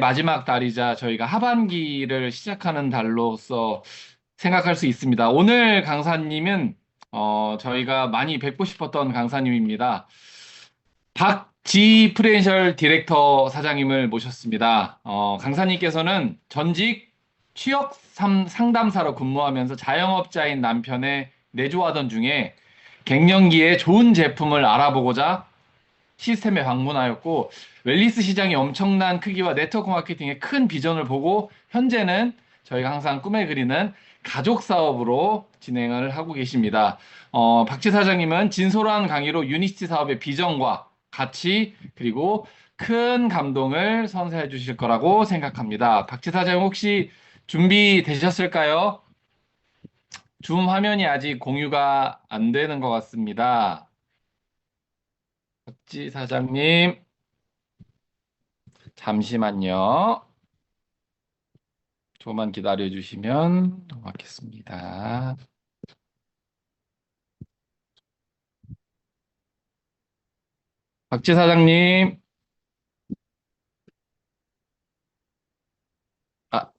마지막 달이자 저희가 하반기를 시작하는 달로서 생각할 수 있습니다. 오늘 강사님은 저희가 많이 뵙고 싶었던 강사님입니다. 박지 프레젠셜 디렉터 사장님을 모셨습니다. 강사님께서는 전직 취업 상담사로 근무하면서 자영업자인 남편의 내조하던 중에 갱년기에 좋은 제품을 알아보고자 시스템에 방문하였고, 웰니스 시장이 엄청난 크기와 네트워크 마케팅의 큰 비전을 보고 현재는 저희가 항상 꿈에 그리는 가족 사업으로 진행을 하고 계십니다. 박지 사장님은 진솔한 강의로 유니스티 사업의 비전과 가치 그리고 큰 감동을 선사해 주실 거라고 생각합니다. 박지 사장님, 혹시 준비되셨을까요? 줌 화면이 아직 공유가 안 되는 것 같습니다. 박지 사장님, 잠시만요. 조금만 기다려 주시면 고맙겠습니다. 박지 사장님, 아,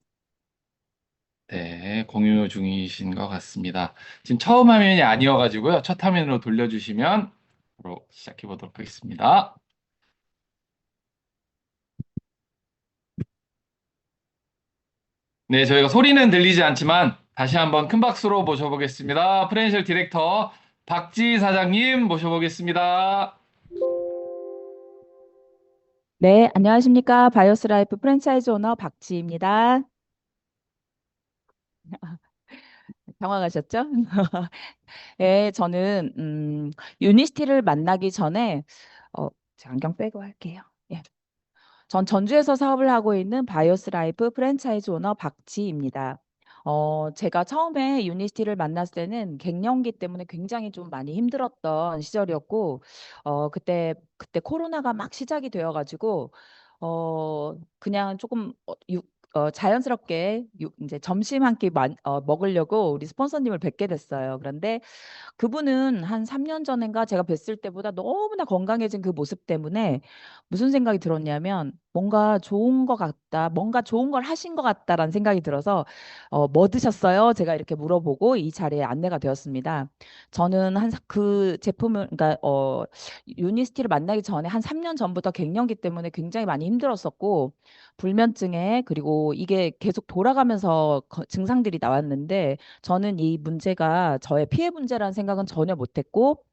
네, 공유 중이신 것 같습니다. 지금 처음 화면이 아니어가지고요. 첫 화면으로 돌려주시면 바로 시작해 보도록 하겠습니다. 네, 저희가 소리는 들리지 않지만 다시 한번 큰 박수로 모셔보겠습니다. 프렌셜 디렉터 박지 사장님 모셔보겠습니다. 네, 안녕하십니까. 바이오스 라이프 프랜차이즈 오너 박지입니다. 당황하셨죠? 네, 저는 유니스티를 만나기 전에 제 안경 빼고 할게요. 예. 전 전주에서 사업을 하고 있는 바이오스 라이프 프랜차이즈 오너 박지입니다. 제가 처음에 유니스티를 만났을 때는 갱년기 때문에 굉장히 좀 많이 힘들었던 시절이었고, 그때 코로나가 막 시작이 되어가지고, 그냥 조금 자연스럽게 이제 점심 한 끼 먹으려고 우리 스폰서님을 뵙게 됐어요. 그런데 그분은 한 3년 전인가 제가 뵀을 때보다 너무나 건강해진 그 모습 때문에 무슨 생각이 들었냐면 뭔가 좋은 것 같다, 뭔가 좋은 걸 하신 것 같다라는 생각이 들어서 뭐 드셨어요? 제가 이렇게 물어보고 이 자리에 안내가 되었습니다. 저는 한 그 제품을 그러니까 유니스티를 만나기 전에 한 3년 전부터 갱년기 때문에 굉장히 많이 힘들었었고 불면증에 그리고 이게 계속 돌아가면서 증상들이 나왔는데 저는 이 문제가 저의 피해 문제라는 생각은 전혀 못했고,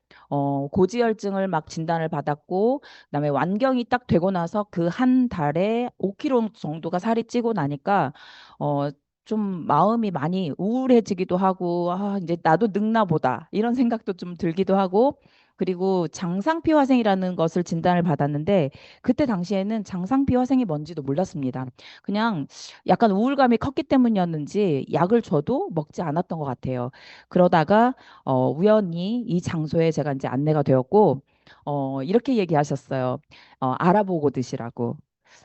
고지혈증을 막 진단을 받았고, 그다음에 완경이 딱 되고 나서 그 한 달에 5kg 정도가 살이 찌고 나니까, 어, 좀 마음이 많이 우울해지기도 하고, 아, 이제 나도 늙나 보다. 이런 생각도 좀 들기도 하고, 그리고 장상피 화생이라는 것을 진단을 받았는데, 그때 당시에는 장상피 화생이 뭔지도 몰랐습니다. 그냥 약간 우울감이 컸기 때문이었는지 약을 줘도 먹지 않았던 것 같아요. 그러다가 우연히 이 장소에 제가 이제 안내가 되었고 이렇게 얘기하셨어요. 알아보고 드시라고.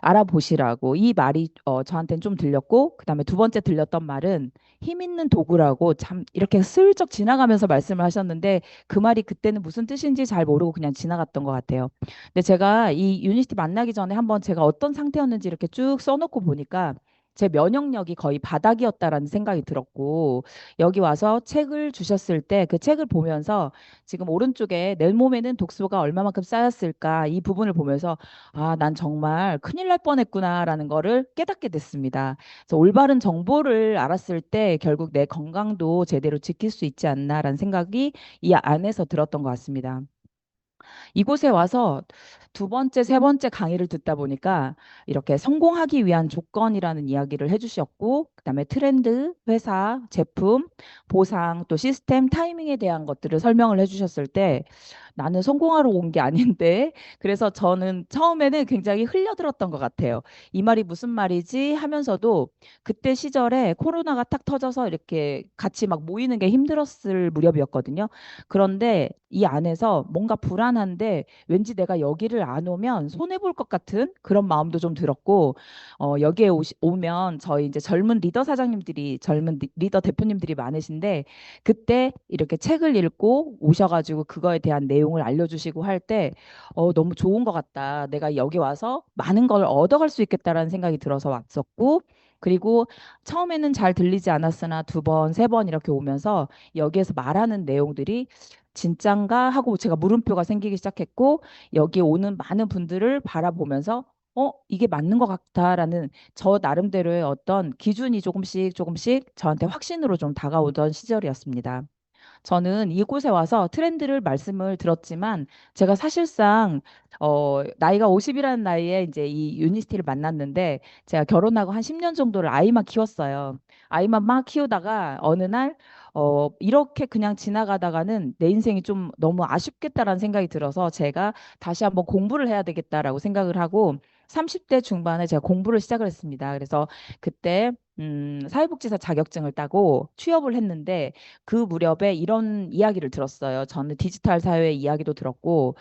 알아보시라고 이 말이 저한테는 좀 들렸고 그다음에 두 번째 들렸던 말은 힘 있는 도구라고 참 이렇게 슬쩍 지나가면서 말씀을 하셨는데 그 말이 그때는 무슨 뜻인지 잘 모르고 그냥 지나갔던 것 같아요. 근데 제가 이 유니스티 만나기 전에 한번 제가 어떤 상태였는지 이렇게 쭉 써놓고 보니까 제 면역력이 거의 바닥이었다라는 생각이 들었고 여기 와서 책을 주셨을 때 그 책을 보면서 지금 오른쪽에 내 몸에는 독소가 얼마만큼 쌓였을까 이 부분을 보면서 아, 난 정말 큰일 날 뻔했구나라는 거를 깨닫게 됐습니다. 그래서 올바른 정보를 알았을 때 결국 내 건강도 제대로 지킬 수 있지 않나라는 생각이 이 안에서 들었던 것 같습니다. 이곳에 와서 두 번째, 세 번째 강의를 듣다 보니까 이렇게 성공하기 위한 조건이라는 이야기를 해주셨고, 그다음에 트렌드, 회사, 제품, 보상, 또 시스템, 타이밍에 대한 것들을 설명을 해주셨을 때 나는 성공하러 온 게 아닌데, 그래서 저는 처음에는 굉장히 흘려들었던 것 같아요. 이 말이 무슨 말이지 하면서도 그때 시절에 코로나가 탁 터져서 이렇게 같이 막 모이는 게 힘들었을 무렵이었거든요. 그런데 이 안에서 뭔가 불안한데 왠지 내가 여기를 안 오면 손해 볼 것 같은 그런 마음도 좀 들었고, 여기에 오면 저희 이제 젊은 리더 사장님들이, 젊은 리더 대표님들이 많으신데, 그때 이렇게 책을 읽고 오셔가지고 그거에 대한 내용을 알려주시고 할 때, 너무 좋은 것 같다. 내가 여기 와서 많은 걸 얻어갈 수 있겠다라는 생각이 들어서 왔었고, 그리고 처음에는 잘 들리지 않았으나 두 번, 세 번 이렇게 오면서 여기에서 말하는 내용들이 진짠가 하고 제가 물음표가 생기기 시작했고, 여기 오는 많은 분들을 바라보면서 이게 맞는 것 같다라는 저 나름대로의 어떤 기준이 조금씩 조금씩 저한테 확신으로 좀 다가오던 시절이었습니다. 저는 이곳에 와서 트렌드를 말씀을 들었지만 제가 사실상 나이가 50이라는 나이에 이제 이 유니스티를 만났는데 제가 결혼하고 한 10년 정도를 아이만 키웠어요. 아이만 막 키우다가 어느 날 이렇게 그냥 지나가다가는 내 인생이 좀 너무 아쉽겠다라는 생각이 들어서 제가 다시 한번 공부를 해야 되겠다라고 생각을 하고 30대 중반에 제가 공부를 시작을 했습니다. 그래서 그때 사회복지사 자격증을 따고 취업을 했는데 그 무렵에 이런 이야기를 들었어요. 저는 디지털 사회의 이야기도 들었고,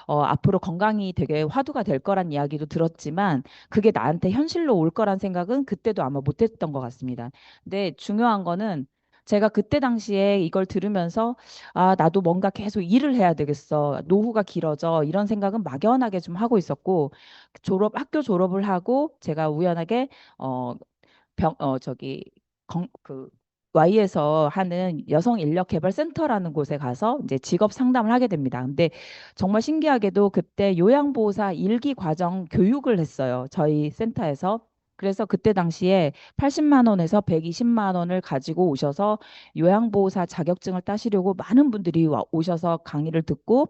앞으로 건강이 되게 화두가 될 거란 이야기도 들었지만, 그게 나한테 현실로 올 거란 생각은 그때도 아마 못했던 것 같습니다. 근데 중요한 거는 제가 그때 당시에 이걸 들으면서, 아, 나도 뭔가 계속 일을 해야 되겠어. 노후가 길어져. 이런 생각은 막연하게 좀 하고 있었고, 학교 졸업을 하고, 제가 우연하게, 어, 저기 그 Y에서 하는 여성 인력 개발 센터라는 곳에 가서 이제 직업 상담을 하게 됩니다. 근데 정말 신기하게도 그때 요양보호사 일기 과정 교육을 했어요. 저희 센터에서. 그래서 그때 당시에 80만 원에서 120만 원을 가지고 오셔서 요양보호사 자격증을 따시려고 많은 분들이 오셔서 강의를 듣고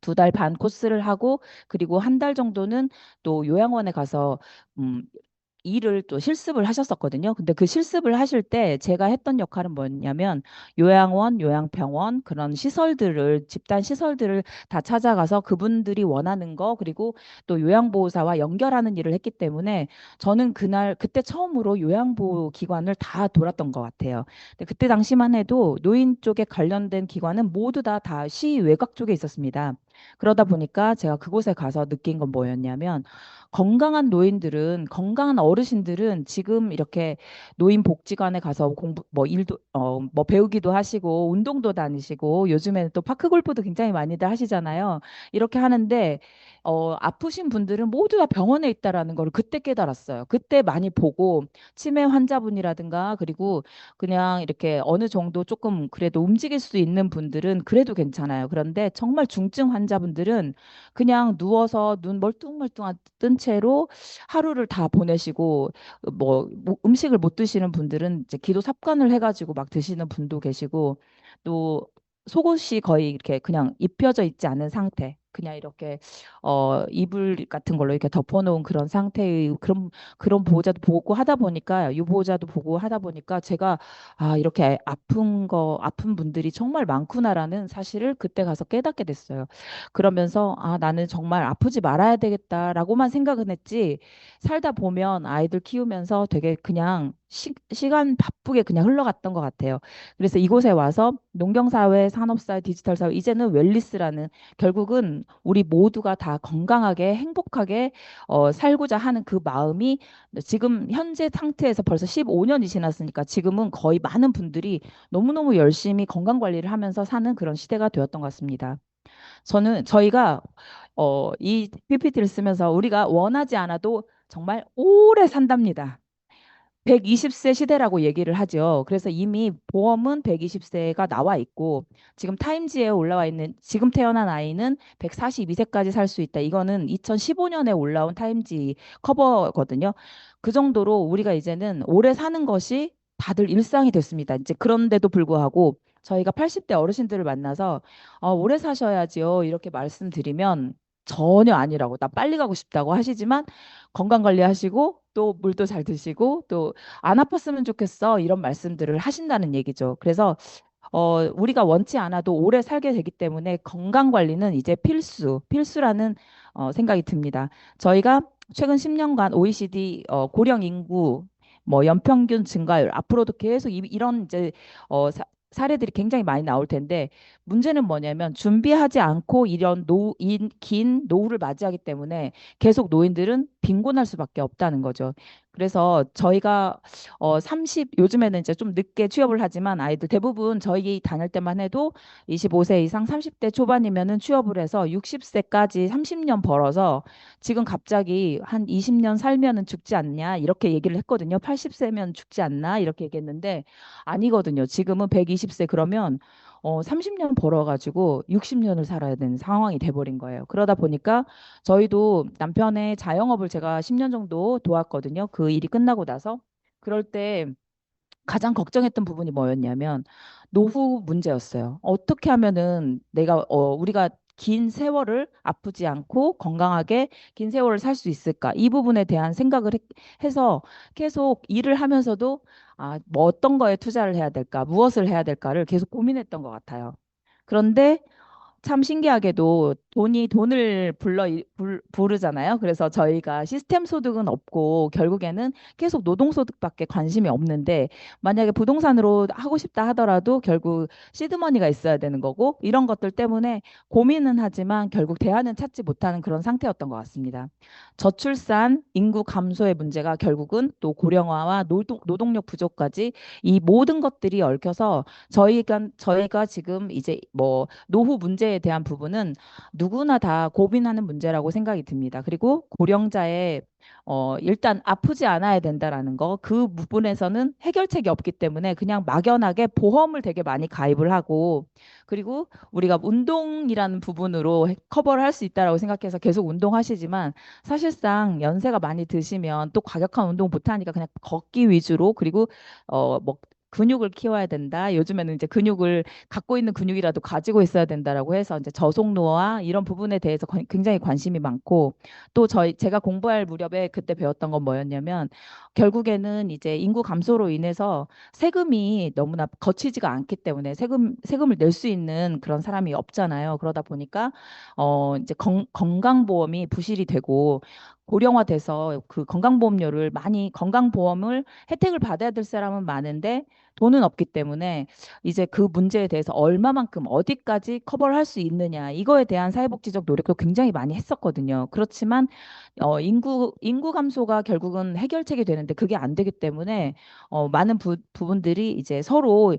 2달 반 코스를 하고 그리고 한 달 정도는 또 요양원에 가서 음, 일을 또 실습을 하셨었거든요. 근데 그 실습을 하실 때 제가 했던 역할은 뭐였냐면 요양원, 요양병원 그런 시설들을 집단 시설들을 다 찾아가서 그분들이 원하는 거 그리고 또 요양보호사와 연결하는 일을 했기 때문에 저는 그때 처음으로 요양보호 기관을 다 돌았던 것 같아요. 근데 그때 당시만 해도 노인 쪽에 관련된 기관은 모두 다 시 외곽 쪽에 있었습니다. 그러다 보니까 제가 그곳에 가서 느낀 건 뭐였냐면 건강한 노인들은 건강한 어르신들은 지금 이렇게 노인복지관에 가서 공부 뭐 일도 뭐 배우기도 하시고 운동도 다니시고 요즘에는 또 파크 골프도 굉장히 많이들 하시잖아요. 이렇게 하는데 아프신 분들은 모두 다 병원에 있다라는 걸 그때 깨달았어요. 그때 많이 보고 치매 환자분이라든가 그리고 그냥 이렇게 어느 정도 조금 그래도 움직일 수 있는 분들은 그래도 괜찮아요. 그런데 정말 중증 환자분들은 그냥 누워서 눈 멀뚱멀뚱한 뜬 채로 하루를 다 보내시고 뭐 음식을 못 드시는 분들은 이제 기도 삽관을 해가지고 막 드시는 분도 계시고 또 속옷이 거의 이렇게 그냥 입혀져 있지 않은 상태. 그냥 이렇게 이불 같은 걸로 이렇게 덮어놓은 그런 상태의 그런 보호자도 보고 하다 보니까 유보호자도 보고 하다 보니까 제가 아 이렇게 아픈 분들이 정말 많구나라는 사실을 그때 가서 깨닫게 됐어요. 그러면서 아, 나는 정말 아프지 말아야 되겠다라고만 생각은 했지 살다 보면 아이들 키우면서 되게 그냥 시간 바쁘게 그냥 흘러갔던 것 같아요. 그래서 이곳에 와서 농경사회, 산업사회, 디지털사회 이제는 웰리스라는 결국은 우리 모두가 다 건강하게 행복하게 살고자 하는 그 마음이 지금 현재 상태에서 벌써 15년이 지났으니까 지금은 거의 많은 분들이 너무너무 열심히 건강 관리를 하면서 사는 그런 시대가 되었던 것 같습니다. 저희가 이 PPT를 쓰면서 우리가 원하지 않아도 정말 오래 산답니다. 120세 시대라고 얘기를 하죠. 그래서 이미 보험은 120세가 나와 있고 지금 타임지에 올라와 있는 지금 태어난 아이는 142세까지 살 수 있다. 이거는 2015년에 올라온 타임지 커버거든요. 그 정도로 우리가 이제는 오래 사는 것이 다들 일상이 됐습니다. 이제 그런데도 불구하고 저희가 80대 어르신들을 만나서 오래 사셔야지요. 이렇게 말씀드리면 전혀 아니라고 나 빨리 가고 싶다고 하시지만 건강 관리하시고 또 물도 잘 드시고 또 안 아팠으면 좋겠어 이런 말씀들을 하신다는 얘기죠. 그래서 우리가 원치 않아도 오래 살게 되기 때문에 건강 관리는 이제 필수라는 생각이 듭니다. 저희가 최근 10년간 OECD 고령 인구 뭐 연평균 증가율 앞으로도 계속 이런 이제 사례들이 굉장히 많이 나올 텐데 문제는 뭐냐면 준비하지 않고 이런 긴 노후를 맞이하기 때문에 계속 노인들은 빈곤할 수밖에 없다는 거죠. 그래서 저희가 요즘에는 이제 좀 늦게 취업을 하지만 아이들 대부분 저희 다닐 때만 해도 25세 이상 30대 초반이면은 취업을 해서 60세까지 30년 벌어서 지금 갑자기 한 20년 살면은 죽지 않냐 이렇게 얘기를 했거든요. 80세면 죽지 않나 이렇게 얘기했는데 아니거든요. 지금은 120세 그러면 30년 벌어가지고 60년을 살아야 되는 상황이 돼버린 거예요. 그러다 보니까 저희도 남편의 자영업을 제가 10년 정도 도왔거든요. 그 일이 끝나고 나서. 그럴 때 가장 걱정했던 부분이 뭐였냐면 노후 문제였어요. 어떻게 하면은 우리가 긴 세월을 아프지 않고 건강하게 긴 세월을 살 수 있을까? 이 부분에 대한 생각을 해서 계속 일을 하면서도 뭐 어떤 거에 투자를 해야 될까? 무엇을 해야 될까를 계속 고민했던 것 같아요. 그런데 참 신기하게도 돈이 돈을 부르잖아요. 그래서 저희가 시스템 소득은 없고 결국에는 계속 노동 소득밖에 관심이 없는데 만약에 부동산으로 하고 싶다 하더라도 결국 시드머니가 있어야 되는 거고 이런 것들 때문에 고민은 하지만 결국 대안은 찾지 못하는 그런 상태였던 것 같습니다. 저출산, 인구 감소의 문제가 결국은 또 고령화와 노동력 부족까지 이 모든 것들이 얽혀서 저희가 지금 이제 뭐 노후 문제에 대한 부분은 누구나 다 고민하는 문제라고 생각이 듭니다. 그리고 고령자의 일단 아프지 않아야 된다라는 거, 그 부분에서는 해결책이 없기 때문에 그냥 막연하게 보험을 되게 많이 가입을 하고, 그리고 우리가 운동이라는 부분으로 커버를 할 수 있다라고 생각해서 계속 운동하시지만 사실상 연세가 많이 드시면 또 과격한 운동 못하니까 그냥 걷기 위주로 그리고 뭐 근육을 키워야 된다. 요즘에는 이제 근육을 갖고 있는 근육이라도 가지고 있어야 된다라고 해서 이제 저속노화 이런 부분에 대해서 굉장히 관심이 많고 또 제가 공부할 무렵에 그때 배웠던 건 뭐였냐면 결국에는 이제 인구 감소로 인해서 세금이 너무나 거치지가 않기 때문에 세금을 낼 수 있는 그런 사람이 없잖아요. 그러다 보니까 이제 건강보험이 부실이 되고 고령화돼서 그 건강보험료를 많이 건강보험을 혜택을 받아야 될 사람은 많은데 돈은 없기 때문에 이제 그 문제에 대해서 얼마만큼 어디까지 커버를 할 수 있느냐 이거에 대한 사회복지적 노력도 굉장히 많이 했었거든요. 그렇지만 인구 감소가 결국은 해결책이 되는데 그게 안 되기 때문에 많은 부분들이 이제 서로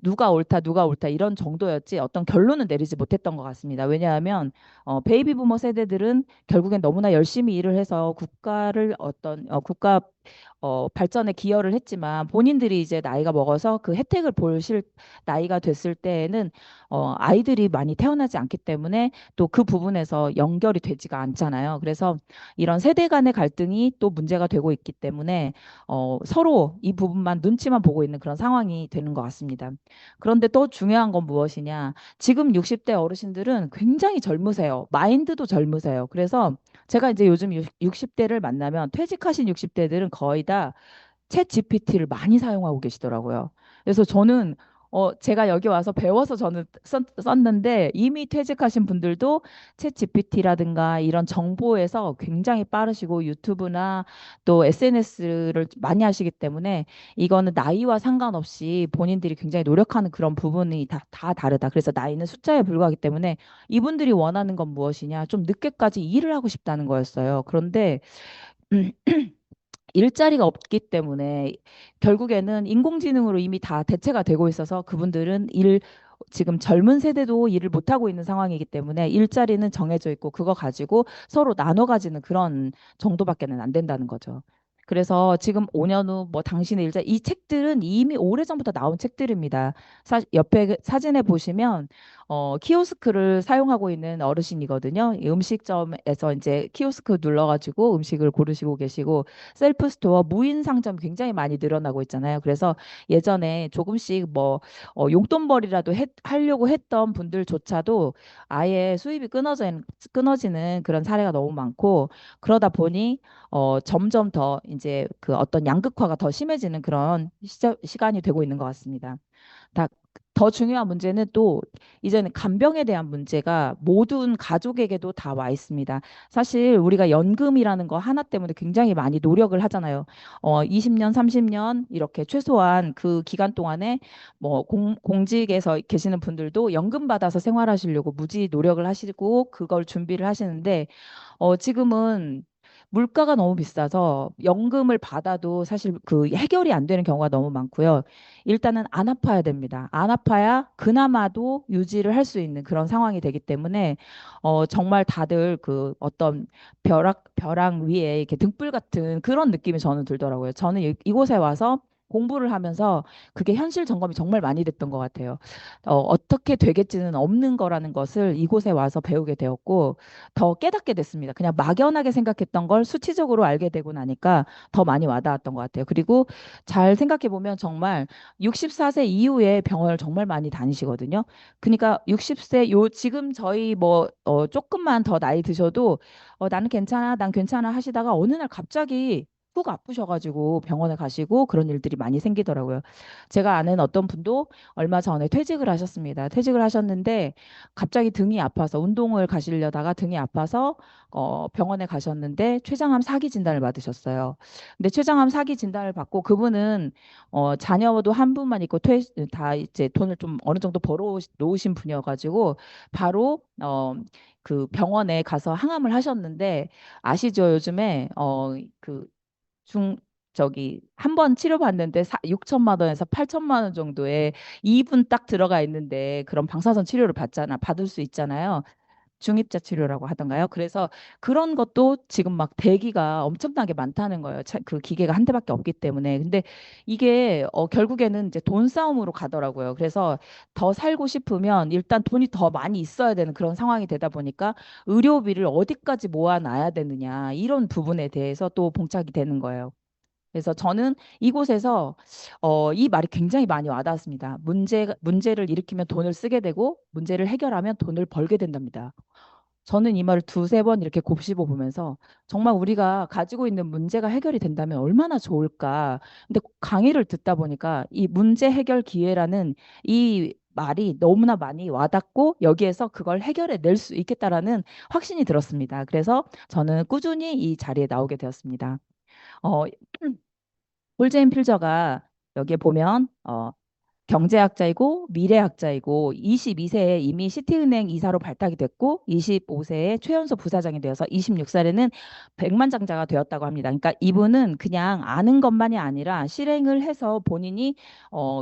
누가 옳다 이런 정도였지 어떤 결론은 내리지 못했던 것 같습니다. 왜냐하면 베이비 부머 세대들은 결국엔 너무나 열심히 일을 해서 국가 발전에 기여를 했지만 본인들이 이제 나이가 먹어서 그 혜택을 보실 나이가 됐을 때에는 아이들이 많이 태어나지 않기 때문에 또 그 부분에서 연결이 되지가 않잖아요. 그래서 이런 세대 간의 갈등이 또 문제가 되고 있기 때문에 서로 이 부분만 눈치만 보고 있는 그런 상황이 되는 것 같습니다. 그런데 또 중요한 건 무엇이냐? 지금 60대 어르신들은 굉장히 젊으세요. 마인드도 젊으세요. 그래서 제가 이제 요즘 60대를 만나면 퇴직하신 60대들은 거의 다 챗 GPT를 많이 사용하고 계시더라고요. 그래서 저는 제가 여기 와서 배워서 저는 썼는데 이미 퇴직하신 분들도 챗 GPT라든가 이런 정보에서 굉장히 빠르시고 유튜브나 또 SNS를 많이 하시기 때문에 이거는 나이와 상관없이 본인들이 굉장히 노력하는 그런 부분이 다 다르다. 그래서 나이는 숫자에 불과하기 때문에 이분들이 원하는 건 무엇이냐? 좀 늦게까지 일을 하고 싶다는 거였어요. 그런데 일자리가 없기 때문에 결국에는 인공지능으로 이미 다 대체가 되고 있어서 그분들은 지금 젊은 세대도 일을 못하고 있는 상황이기 때문에 일자리는 정해져 있고 그거 가지고 서로 나눠 가지는 그런 정도밖에는 안 된다는 거죠. 그래서 지금 5년 후 뭐 당신의 이 책들은 이미 오래전부터 나온 책들입니다. 옆에 사진에 보시면 키오스크를 사용하고 있는 어르신이거든요. 이 음식점에서 이제 키오스크 눌러가지고 음식을 고르시고 계시고 셀프 스토어 무인 상점 굉장히 많이 늘어나고 있잖아요. 그래서 예전에 조금씩 뭐 용돈벌이라도 하려고 했던 분들조차도 아예 수입이 끊어지는 그런 사례가 너무 많고 그러다 보니 점점 더 이제 그 어떤 양극화가 더 심해지는 그런 시간이 되고 있는 것 같습니다. 다 더 중요한 문제는 또 이제는 간병에 대한 문제가 모든 가족에게도 다 와 있습니다. 사실 우리가 연금이라는 거 하나 때문에 굉장히 많이 노력을 하잖아요. 20년, 30년 이렇게 최소한 그 기간 동안에 뭐 공직에서 계시는 분들도 연금 받아서 생활하시려고 무지 노력을 하시고 그걸 준비를 하시는데 지금은 물가가 너무 비싸서 연금을 받아도 사실 그 해결이 안 되는 경우가 너무 많고요. 일단은 안 아파야 됩니다. 안 아파야 그나마도 유지를 할 수 있는 그런 상황이 되기 때문에 정말 다들 그 어떤 벼랑 위에 이렇게 등불 같은 그런 느낌이 저는 들더라고요. 저는 이곳에 와서 공부를 하면서 그게 현실 점검이 정말 많이 됐던 것 같아요. 어떻게 되겠지는 없는 거라는 것을 이곳에 와서 배우게 되었고, 더 깨닫게 됐습니다. 그냥 막연하게 생각했던 걸 수치적으로 알게 되고 나니까 더 많이 와닿았던 것 같아요. 그리고 잘 생각해 보면 정말 64세 이후에 병원을 정말 많이 다니시거든요. 그러니까 60세 지금 저희 뭐 조금만 더 나이 드셔도 나는 괜찮아, 난 괜찮아 하시다가 어느 날 갑자기 훅 아프셔가지고 병원에 가시고 그런 일들이 많이 생기더라고요. 제가 아는 어떤 분도 얼마 전에 퇴직을 하셨습니다. 퇴직을 하셨는데 갑자기 등이 아파서 운동을 가시려다가 등이 아파서 병원에 가셨는데 췌장암 사기 진단을 받으셨어요. 근데 췌장암 사기 진단을 받고 그분은 자녀도 한 분만 있고 다 이제 돈을 좀 어느 정도 벌어 놓으신 분이어가지고 바로 그 병원에 가서 항암을 하셨는데 아시죠? 요즘에 그 중 저기 한 번 치료받는데 6천만 원에서 8천만 원 정도의 2분 딱 들어가 있는데 그런 방사선 치료를 받을 수 있잖아요. 중입자 치료라고 하던가요? 그래서 그런 것도 지금 막 대기가 엄청나게 많다는 거예요. 그 기계가 한 대밖에 없기 때문에. 근데 이게 결국에는 이제 돈 싸움으로 가더라고요. 그래서 더 살고 싶으면 일단 돈이 더 많이 있어야 되는 그런 상황이 되다 보니까 의료비를 어디까지 모아놔야 되느냐 이런 부분에 대해서 또 봉착이 되는 거예요. 그래서 저는 이곳에서 이 말이 굉장히 많이 와닿았습니다. 문제를 일으키면 돈을 쓰게 되고 문제를 해결하면 돈을 벌게 된답니다. 저는 이 말을 두세 번 이렇게 곱씹어 보면서 정말 우리가 가지고 있는 문제가 해결이 된다면 얼마나 좋을까. 근데 강의를 듣다 보니까 이 문제 해결 기회라는 이 말이 너무나 많이 와닿고 여기에서 그걸 해결해 낼 수 있겠다라는 확신이 들었습니다. 그래서 저는 꾸준히 이 자리에 나오게 되었습니다. 어, 홀제인 필저가 여기에 보면 경제학자이고 미래학자이고 22세에 이미 시티은행 이사로 발탁이 됐고 25세에 최연소 부사장이 되어서 26살에는 백만장자가 되었다고 합니다. 그러니까 이분은 그냥 아는 것만이 아니라 실행을 해서 본인이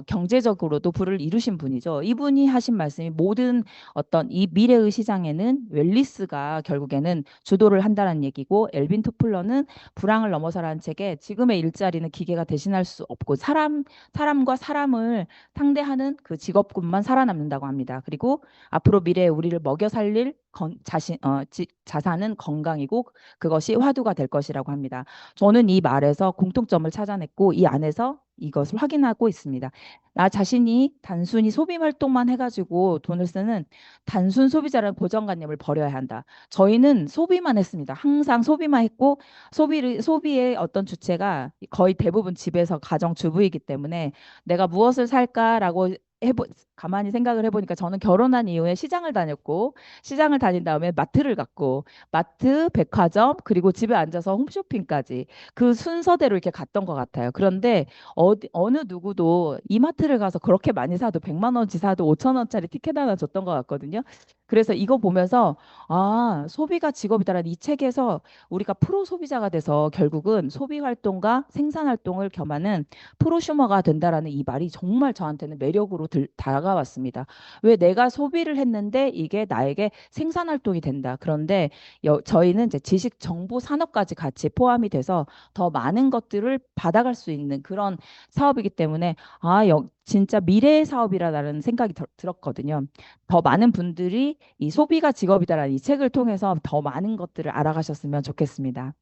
경제적으로도 부를 이루신 분이죠. 이분이 하신 말씀이 모든 어떤 이 미래의 시장에는 웰리스가 결국에는 주도를 한다는 얘기고 엘빈 토플러는 불황을 넘어서라는 책에 지금의 일자리는 기계가 대신할 수 없고 사람과 사람을 상대하는 그 직업군만 살아남는다고 합니다. 그리고 앞으로 미래에 우리를 먹여 살릴 자산은 건강이고 그것이 화두가 될 것이라고 합니다. 저는 이 말에서 공통점을 찾아냈고 이 안에서 이것을 확인하고 있습니다. 나 자신이 단순히 소비 활동만 해가지고 돈을 쓰는 단순 소비자라는 고정관념을 버려야 한다. 저희는 소비만 했습니다. 항상 소비만 했고 소비의 어떤 주체가 거의 대부분 집에서 가정주부이기 때문에 내가 무엇을 살까라고 가만히 생각을 해보니까 저는 결혼한 이후에 시장을 다녔고 시장을 다닌 다음에 마트를 갔고 마트, 백화점 그리고 집에 앉아서 홈쇼핑까지 그 순서대로 이렇게 갔던 것 같아요. 그런데 어느 누구도 이마트를 가서 그렇게 많이 사도 100만 원치 사도 5천 원짜리 티켓 하나 줬던 것 같거든요. 그래서 이거 보면서 아, 소비가 직업이다라는 이 책에서 우리가 프로 소비자가 돼서 결국은 소비 활동과 생산 활동을 겸하는 프로슈머가 된다라는 이 말이 정말 저한테는 매력으로 다가왔습니다. 왜 내가 소비를 했는데 이게 나에게 생산 활동이 된다. 그런데 저희는 이제 지식 정보 산업까지 같이 포함이 돼서 더 많은 것들을 받아갈 수 있는 그런 사업이기 때문에 진짜 미래의 사업이라는 생각이 들었거든요. 더 많은 분들이 이 소비가 직업이다라는 이 책을 통해서 더 많은 것들을 알아가셨으면 좋겠습니다.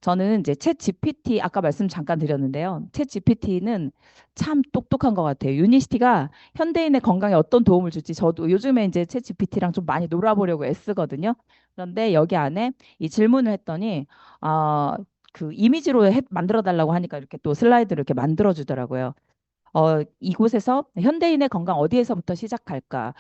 저는 이제 챗 GPT 아까 말씀 잠깐 드렸는데요. 챗 GPT는 참 똑똑한 것 같아요. 유니시티가 현대인의 건강에 어떤 도움을 줄지 저도 요즘에 이제 챗 GPT랑 좀 많이 놀아보려고 애쓰거든요. 그런데 여기 안에 이 질문을 했더니 그 이미지로 만들어 달라고 하니까 이렇게 또 슬라이드를 이렇게 만들어 주더라고요. 이곳에서 현대인의 건강 어디에서부터 시작할까?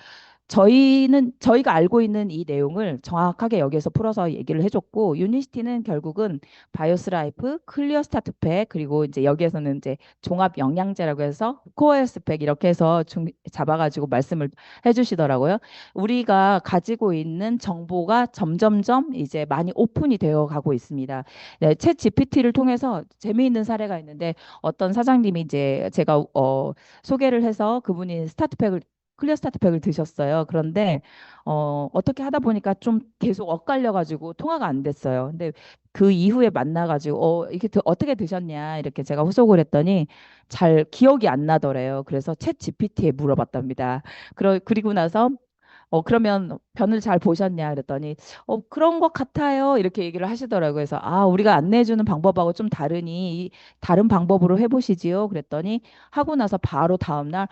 저희가 알고 있는 이 내용을 정확하게 여기에서 풀어서 얘기를 해줬고, 유니시티는 결국은 바이오스 라이프, 클리어 스타트 팩, 그리고 이제 여기에서는 이제 종합 영양제라고 해서 코어 스펙 이렇게 해서 잡아가지고 말씀을 해주시더라고요. 우리가 가지고 있는 정보가 점점점 이제 많이 오픈이 되어 가고 있습니다. 네, 챗 GPT를 통해서 재미있는 사례가 있는데, 어떤 사장님이 이제 제가 소개를 해서 그분이 스타트팩을 클리어 스타트팩을 드셨어요. 그런데 어떻게 하다 보니까 좀 계속 엇갈려가지고 통화가 안 됐어요. 근데 그 이후에 만나가지고 이게 어떻게 드셨냐 이렇게 제가 후속을 했더니 잘 기억이 안 나더래요. 그래서 챗 GPT에 물어봤답니다. 그리고 나서 그러면 변을 잘 보셨냐 그랬더니 그런 것 같아요. 이렇게 얘기를 하시더라고요. 그래서 우리가 안내해주는 방법하고 좀 다르니 다른 방법으로 해보시지요. 그랬더니 하고 나서 바로 다음날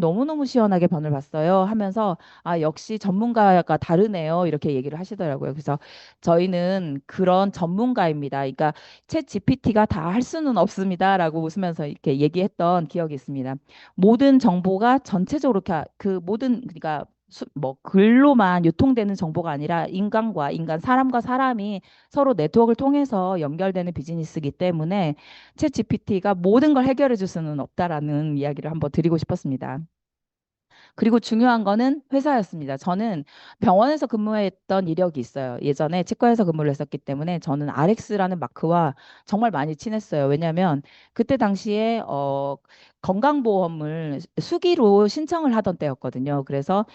너무너무 시원하게 변을 봤어요. 하면서 역시 전문가가 다르네요. 이렇게 얘기를 하시더라고요. 그래서 저희는 그런 전문가입니다. 그러니까 챗 GPT가 다 할 수는 없습니다라고 웃으면서 이렇게 얘기했던 기억이 있습니다. 모든 정보가 전체적으로 그 모든 그러니까 뭐 글로만 유통되는 정보가 아니라 인간과 인간, 사람과 사람이 서로 네트워크를 통해서 연결되는 비즈니스이기 때문에 챗 GPT가 모든 걸 해결해 줄 수는 없다라는 이야기를 한번 드리고 싶었습니다. 그리고 중요한 거는 회사였습니다. 저는 병원에서 근무했던 이력이 있어요. 예전에 치과에서 근무를 했었기 때문에 저는 RX라는 마크와 정말 많이 친했어요. 왜냐하면 그때 당시에 건강보험을 수기로 신청을 하던 때였거든요. 그래서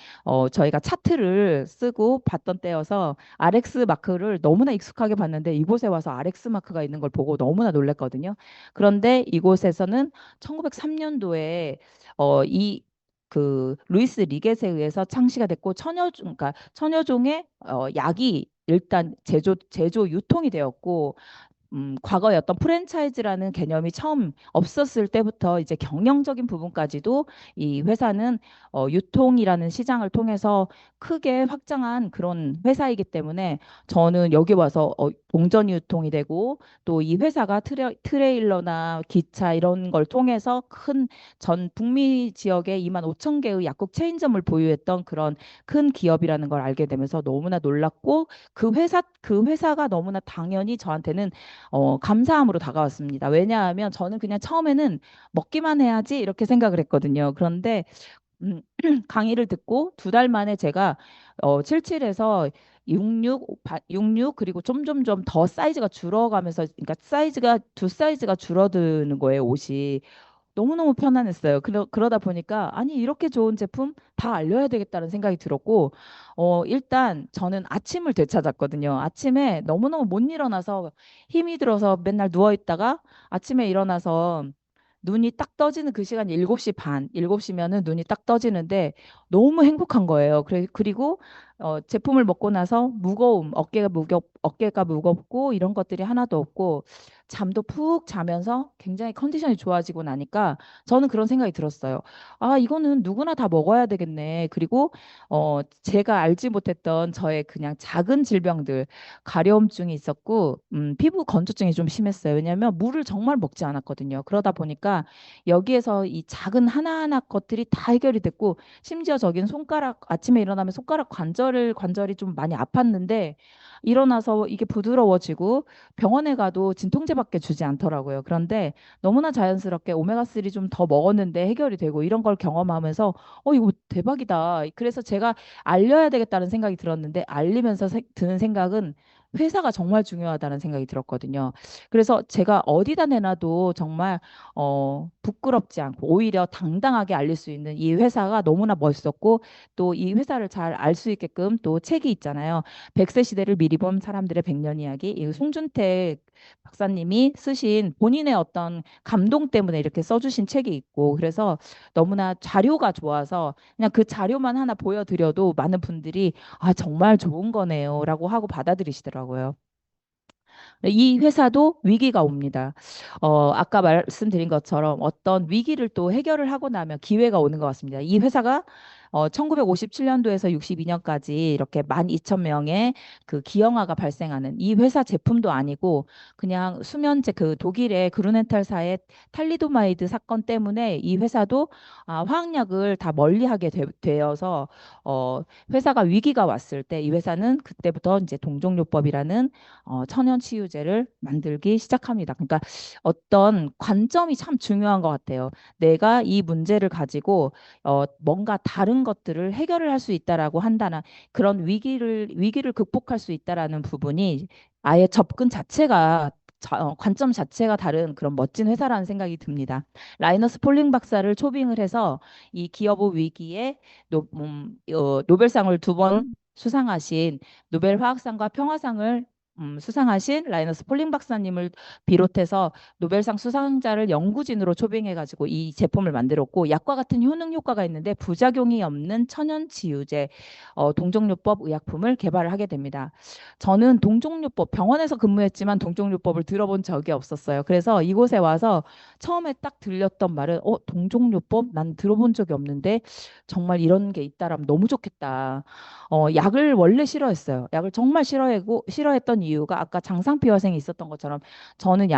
저희가 차트를 쓰고 봤던 때여서 RX 마크를 너무나 익숙하게 봤는데 이곳에 와서 RX 마크가 있는 걸 보고 너무나 놀랐거든요. 그런데 이곳에서는 1903년도에 이 루이스 리겟에 의해서 창시가 됐고 그러니까 천여종의 약이 일단 제조 유통이 되었고 과거에 어떤 프랜차이즈라는 개념이 처음 없었을 때부터 이제 경영적인 부분까지도 이 회사는 유통이라는 시장을 통해서 크게 확장한 그런 회사이기 때문에 저는 여기 와서 동전 유통이 되고 또 이 회사가 트레일러나 기차 이런 걸 통해서 큰 전 북미 지역에 2만 5천 개의 약국 체인점을 보유했던 그런 큰 기업이라는 걸 알게 되면서 너무나 놀랐고 그 회사가 너무나 당연히 저한테는 감사함으로 다가왔습니다. 왜냐하면 저는 그냥 처음에는 먹기만 해야지 이렇게 생각을 했거든요. 그런데 음, 강의를 듣고 2달 만에 제가 77에서 66 그리고 점점점 더 사이즈가 줄어가면서 그러니까 사이즈가 두 사이즈가 줄어드는 거예요, 옷이. 너무너무 편안했어요. 그러다 보니까 아니 이렇게 좋은 제품 다 알려야 되겠다는 생각이 들었고 일단 저는 아침을 되찾았거든요. 아침에 너무너무 못 일어나서 힘이 들어서 맨날 누워 있다가 아침에 일어나서 눈이 딱 떠지는 그 시간이 7시 반, 7시면은 눈이 딱 떠지는데 너무 행복한 거예요. 그리고 제품을 먹고 나서 어깨가 무겁고 이런 것들이 하나도 없고 잠도 푹 자면서 굉장히 컨디션이 좋아지고 나니까 저는 그런 생각이 들었어요. 이거는 누구나 다 먹어야 되겠네. 그리고 제가 알지 못했던 저의 그냥 작은 질병들, 가려움증이 있었고, 피부 건조증이 좀 심했어요. 왜냐하면 물을 정말 먹지 않았거든요. 그러다 보니까 여기에서 이 작은 하나하나 것들이 다 해결이 됐고, 심지어 저긴 아침에 일어나면 손가락 관절이 좀 많이 아팠는데, 일어나서 이게 부드러워지고 병원에 가도 진통제밖에 주지 않더라고요. 그런데 너무나 자연스럽게 오메가3 좀 더 먹었는데 해결이 되고 이런 걸 경험하면서 이거 대박이다. 그래서 제가 알려야 되겠다는 생각이 들었는데 알리면서 드는 생각은 회사가 정말 중요하다는 생각이 들었거든요. 그래서 제가 어디다 내놔도 정말 부끄럽지 않고 오히려 당당하게 알릴 수 있는 이 회사가 너무나 멋있었고 또 이 회사를 잘 알 수 있게끔 또 책이 있잖아요. 100세 시대를 미리 본 사람들의 100년 이야기. 이 송준택 박사님이 쓰신 본인의 어떤 감동 때문에 이렇게 써주신 책이 있고 그래서 너무나 자료가 좋아서 그냥 그 자료만 하나 보여드려도 많은 분들이 정말 좋은 거네요라고 하고 받아들이시더라고요. 이 회사도 위기가 옵니다. 아까 말씀드린 것처럼 어떤 위기를 또 해결을 하고 나면 기회가 오는 것 같습니다. 이 회사가 1957년도에서 62년까지 이렇게 12,000명의 그 기형아가 발생하는 이 회사 제품도 아니고 그냥 수면제 그 독일의 그루넨탈사의 탈리도마이드 사건 때문에 이 회사도 화학약을 다 멀리하게 되어서 회사가 위기가 왔을 때 이 회사는 그때부터 이제 동종요법이라는 천연 치유제를 만들기 시작합니다. 그러니까 어떤 관점이 참 중요한 것 같아요. 내가 이 문제를 가지고 뭔가 다른 것들을 해결을 할 수 있다라고 한다는 그런 위기를 극복할 수 있다라는 부분이 아예 접근 자체가 관점 자체가 다른 그런 멋진 회사라는 생각이 듭니다. 라이너스 폴링 박사를 초빙을 해서 이 기여부 위기에 노벨상을 두 번 수상하신 노벨 화학상과 평화상을 수상하신 라이너스 폴링 박사님을 비롯해서 노벨상 수상자를 연구진으로 초빙해가지고 이 제품을 만들었고 약과 같은 효능 효과가 있는데 부작용이 없는 천연 치유제 동종요법 의약품을 개발을 하게 됩니다. 저는 동종요법 병원에서 근무했지만 동종요법을 들어본 적이 없었어요. 그래서 이곳에 와서 처음에 딱 들렸던 말은 동종요법 난 들어본 적이 없는데 정말 이런 게 있다라면 너무 좋겠다. 약을 원래 싫어했어요. 약을 정말 싫어했던 이유가 아까 장상피화생이 있었던 것처럼 저는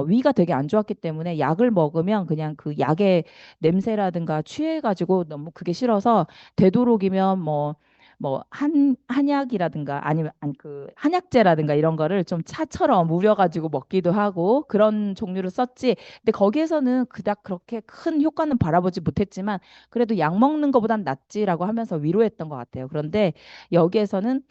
위가 되게 안 좋았기 때문에 약을 먹으면 그냥 그 약의 냄새라든가 취해가지고 너무 그게 싫어서 되도록이면 한약이라든가 아니면 그 한약재라든가 이런 거를 좀 차처럼 우려가지고 먹기도 하고 그런 종류를 썼지. 근데 거기에서는 그닥 그렇게 큰 효과는 바라보지 못했지만 그래도 약 먹는 것보단 낫지라고 하면서 위로했던 것 같아요. 그런데 여기에서는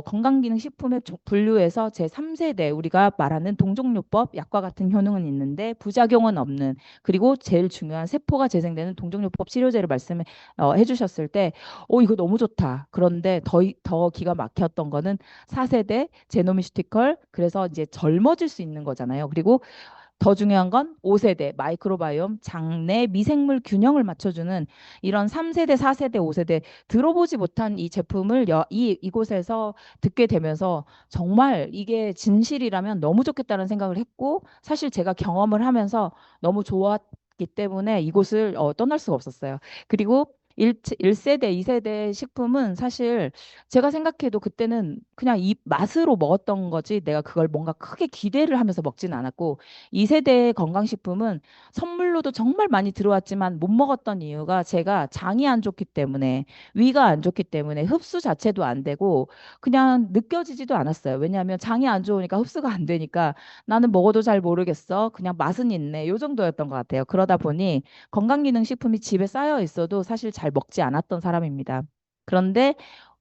건강기능식품의 분류에서 제3세대 우리가 말하는 동종요법 약과 같은 효능은 있는데 부작용은 없는 그리고 제일 중요한 세포가 재생되는 동종요법 치료제를 말씀해 해주셨을 때 이거 너무 좋다. 그런데 더 기가 막혔던 거는 4세대 제노미스티컬 그래서 이제 젊어질 수 있는 거잖아요. 그리고 더 중요한 건 5세대 마이크로바이옴 장내 미생물 균형을 맞춰주는 이런 3세대, 4세대, 5세대 들어보지 못한 이 제품을 이곳에서 듣게 되면서 정말 이게 진실이라면 너무 좋겠다는 생각을 했고 사실 제가 경험을 하면서 너무 좋았기 때문에 이곳을 떠날 수가 없었어요. 그리고 1세대, 2세대 식품은 사실 제가 생각해도 그때는 그냥 이 맛으로 먹었던 거지 내가 그걸 뭔가 크게 기대를 하면서 먹지는 않았고 2세대 건강식품은 선물로도 정말 많이 들어왔지만 못 먹었던 이유가 제가 장이 안 좋기 때문에 위가 안 좋기 때문에 흡수 자체도 안 되고 그냥 느껴지지도 않았어요. 왜냐하면 장이 안 좋으니까 흡수가 안 되니까 나는 먹어도 잘 모르겠어. 그냥 맛은 있네. 요 정도였던 것 같아요. 그러다 보니 건강기능식품이 집에 쌓여 있어도 사실 잘 먹지 않았던 사람입니다. 그런데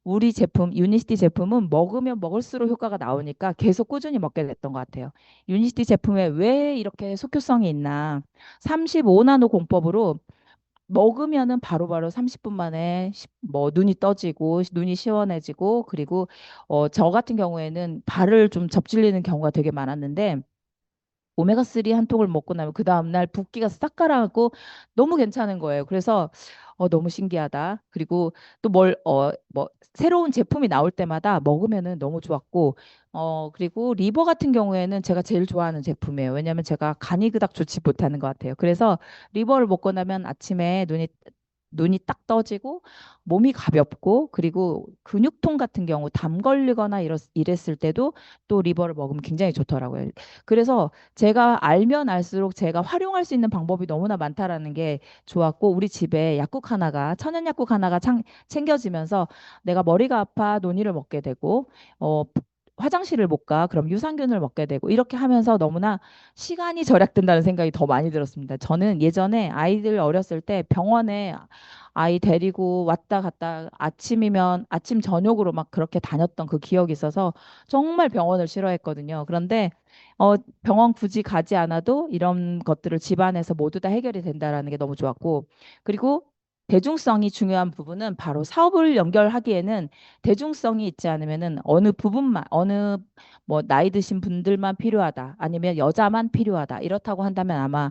우리 제품, 유니시티 제품은 먹으면 먹을수록 효과가 나오니까 계속 꾸준히 먹게 됐던 것 같아요. 유니시티 제품에 왜 이렇게 속효성이 있나? 35나노 공법으로 먹으면은 바로바로 30분 만에 눈이 떠지고 눈이 시원해지고 그리고 저 같은 경우에는 발을 좀 접질리는 경우가 되게 많았는데 오메가3 한 통을 먹고 나면 그 다음날 붓기가 싹 가라앉고 너무 괜찮은 거예요. 그래서 너무 신기하다. 그리고 또 새로운 제품이 나올 때마다 먹으면은 너무 좋았고, 그리고 리버 같은 경우에는 제가 제일 좋아하는 제품이에요. 왜냐면 제가 간이 그닥 좋지 못하는 것 같아요. 그래서 리버를 먹고 나면 아침에 눈이 딱 떠지고 몸이 가볍고 그리고 근육통 같은 경우 담 걸리거나 이랬을 때도 또 리버를 먹으면 굉장히 좋더라고요. 그래서 제가 알면 알수록 제가 활용할 수 있는 방법이 너무나 많다라는 게 좋았고 우리 집에 약국 하나가 천연 약국 하나가 챙겨지면서 내가 머리가 아파 논이를 먹게 되고 어 화장실을 못 가. 그럼 유산균을 먹게 되고 이렇게 하면서 너무나 시간이 절약된다는 생각이 더 많이 들었습니다. 저는 예전에 아이들 어렸을 때 병원에 아이 데리고 왔다 갔다 아침이면 아침 저녁으로 막 그렇게 다녔던 그 기억이 있어서 정말 병원을 싫어했거든요. 그런데 병원 굳이 가지 않아도 이런 것들을 집안에서 모두 다 해결이 된다라는 게 너무 좋았고 그리고 대중성이 중요한 부분은 바로 사업을 연결하기에는 대중성이 있지 않으면은 어느 부분만 나이 드신 분들만 필요하다 아니면 여자만 필요하다 이렇다고 한다면 아마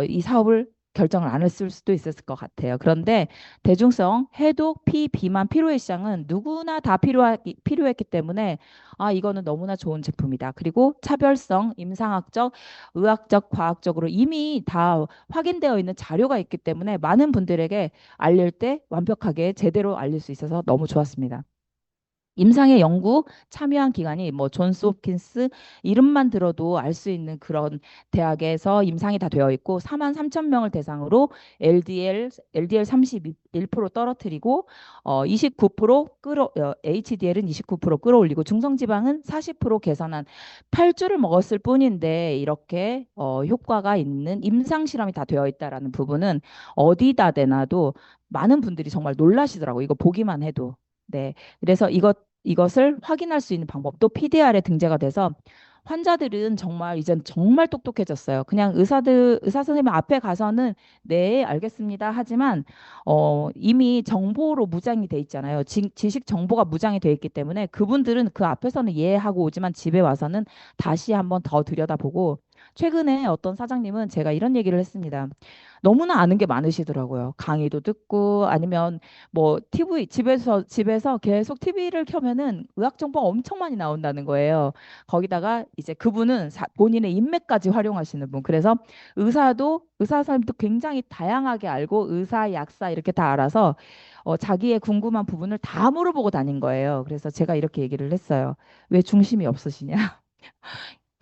이 사업을 결정을 안 했을 수도 있었을 것 같아요. 그런데 대중성, 해독, 피, 비만, 피로의 시장은 누구나 다 필요했기 때문에 이거는 너무나 좋은 제품이다. 그리고 차별성, 임상학적, 의학적, 과학적으로 이미 다 확인되어 있는 자료가 있기 때문에 많은 분들에게 알릴 때 완벽하게 제대로 알릴 수 있어서 너무 좋았습니다. 임상의 연구 참여한 기관이 뭐 존스 홉킨스 이름만 들어도 알 수 있는 그런 대학에서 임상이 다 되어 있고 4만 3천 명을 대상으로 LDL 31% 떨어뜨리고 29% HDL은 29% 끌어올리고 중성지방은 40% 개선한 8주를 먹었을 뿐인데 이렇게 효과가 있는 임상 실험이 다 되어 있다라는 부분은 어디다 대놔도 많은 분들이 정말 놀라시더라고요. 이거 보기만 해도. 네. 그래서 이것을 확인할 수 있는 방법도 PDR에 등재가 돼서 환자들은 정말 이젠 정말 똑똑해졌어요. 그냥 의사 선생님 앞에 가서는 네, 알겠습니다. 하지만 이미 정보로 무장이 돼 있잖아요. 지식 정보가 무장이 돼 있기 때문에 그분들은 그 앞에서는 이해하고 오지만 집에 와서는 다시 한번 더 들여다보고 최근에 어떤 사장님은 제가 이런 얘기를 했습니다. 너무나 아는 게 많으시더라고요. 강의도 듣고 아니면 뭐 TV 집에서 계속 TV를 켜면은 의학 정보가 엄청 많이 나온다는 거예요. 거기다가 이제 그분은 본인의 인맥까지 활용하시는 분. 그래서 의사 선생님도 굉장히 다양하게 알고 의사, 약사 이렇게 다 알아서 자기의 궁금한 부분을 다 물어보고 다닌 거예요. 그래서 제가 이렇게 얘기를 했어요. 왜 중심이 없으시냐?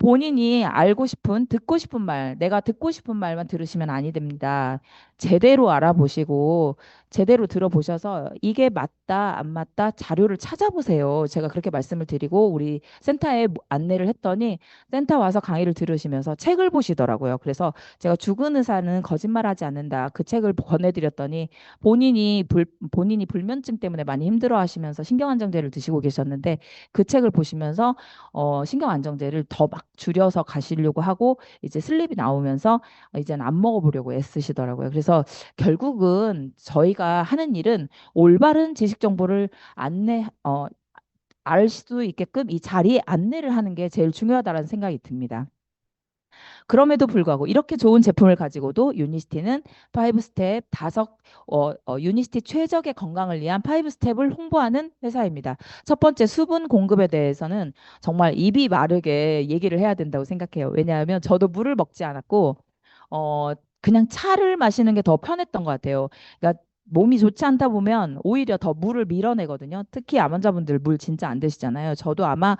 본인이 알고 싶은, 듣고 싶은 말, 내가 듣고 싶은 말만 들으시면 아니 됩니다. 제대로 알아보시고, 제대로 들어보셔서 이게 맞다, 안 맞다 자료를 찾아보세요. 제가 그렇게 말씀을 드리고, 우리 센터에 안내를 했더니, 센터 와서 강의를 들으시면서 책을 보시더라고요. 그래서 제가 죽은 의사는 거짓말하지 않는다. 그 책을 권해드렸더니, 본인이 불면증 때문에 많이 힘들어 하시면서 신경안정제를 드시고 계셨는데, 그 책을 보시면서 신경 안정제를 더 막 줄여서 가시려고 하고 이제 슬립이 나오면서 이제는 안 먹어보려고 애쓰시더라고요. 그래서 결국은 저희가 하는 일은 올바른 지식 정보를 알 수 있게끔 이 자리에 안내를 하는 게 제일 중요하다는 생각이 듭니다. 그럼에도 불구하고 이렇게 좋은 제품을 가지고도 유니스티는 5스텝 유니스티 최적의 건강을 위한 5스텝을 홍보하는 회사입니다. 첫 번째 수분 공급에 대해서는 정말 입이 마르게 얘기를 해야 된다고 생각해요. 왜냐하면 저도 물을 먹지 않았고 어, 그냥 차를 마시는 게 더 편했던 것 같아요. 그러니까 몸이 좋지 않다 보면 오히려 더 물을 밀어내거든요. 특히 암 환자분들 물 진짜 안 드시잖아요. 저도 아마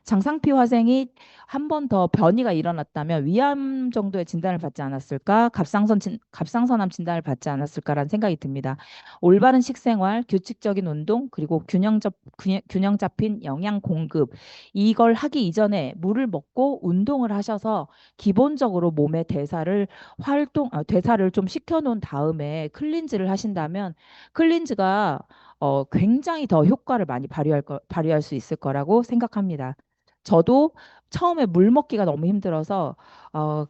장상피 화생이 한 번 더 변이가 일어났다면 위암 정도의 진단을 받지 않았을까? 갑상선암 진단을 받지 않았을까라는 생각이 듭니다. 올바른 식생활, 규칙적인 운동, 그리고 균형 잡힌 영양 공급. 이걸 하기 이전에 물을 먹고 운동을 하셔서 기본적으로 몸의 대사를 좀 시켜놓은 다음에 클린즈를 하신다면 클린즈가 굉장히 더 효과를 많이 발휘할 수 있을 거라고 생각합니다. 저도 처음에 물 먹기가 너무 힘들어서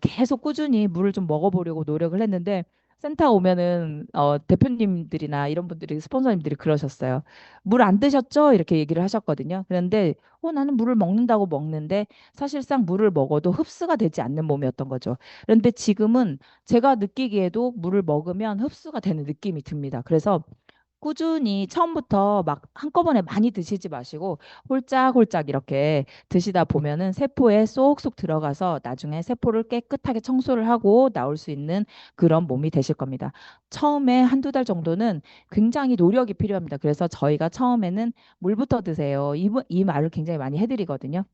계속 꾸준히 물을 좀 먹어보려고 노력을 했는데 센터 오면은 대표님들이나 이런 분들이 스폰서님들이 그러셨어요. 물 안 드셨죠? 이렇게 얘기를 하셨거든요. 그런데 나는 물을 먹는다고 먹는데 사실상 물을 먹어도 흡수가 되지 않는 몸이었던 거죠. 그런데 지금은 제가 느끼기에도 물을 먹으면 흡수가 되는 느낌이 듭니다. 그래서 꾸준히 처음부터 막 한꺼번에 많이 드시지 마시고 홀짝홀짝 이렇게 드시다 보면은 세포에 쏙쏙 들어가서 나중에 세포를 깨끗하게 청소를 하고 나올 수 있는 그런 몸이 되실 겁니다. 처음에 한두 달 정도는 굉장히 노력이 필요합니다. 그래서 저희가 처음에는 물부터 드세요. 이 말을 굉장히 많이 해드리거든요.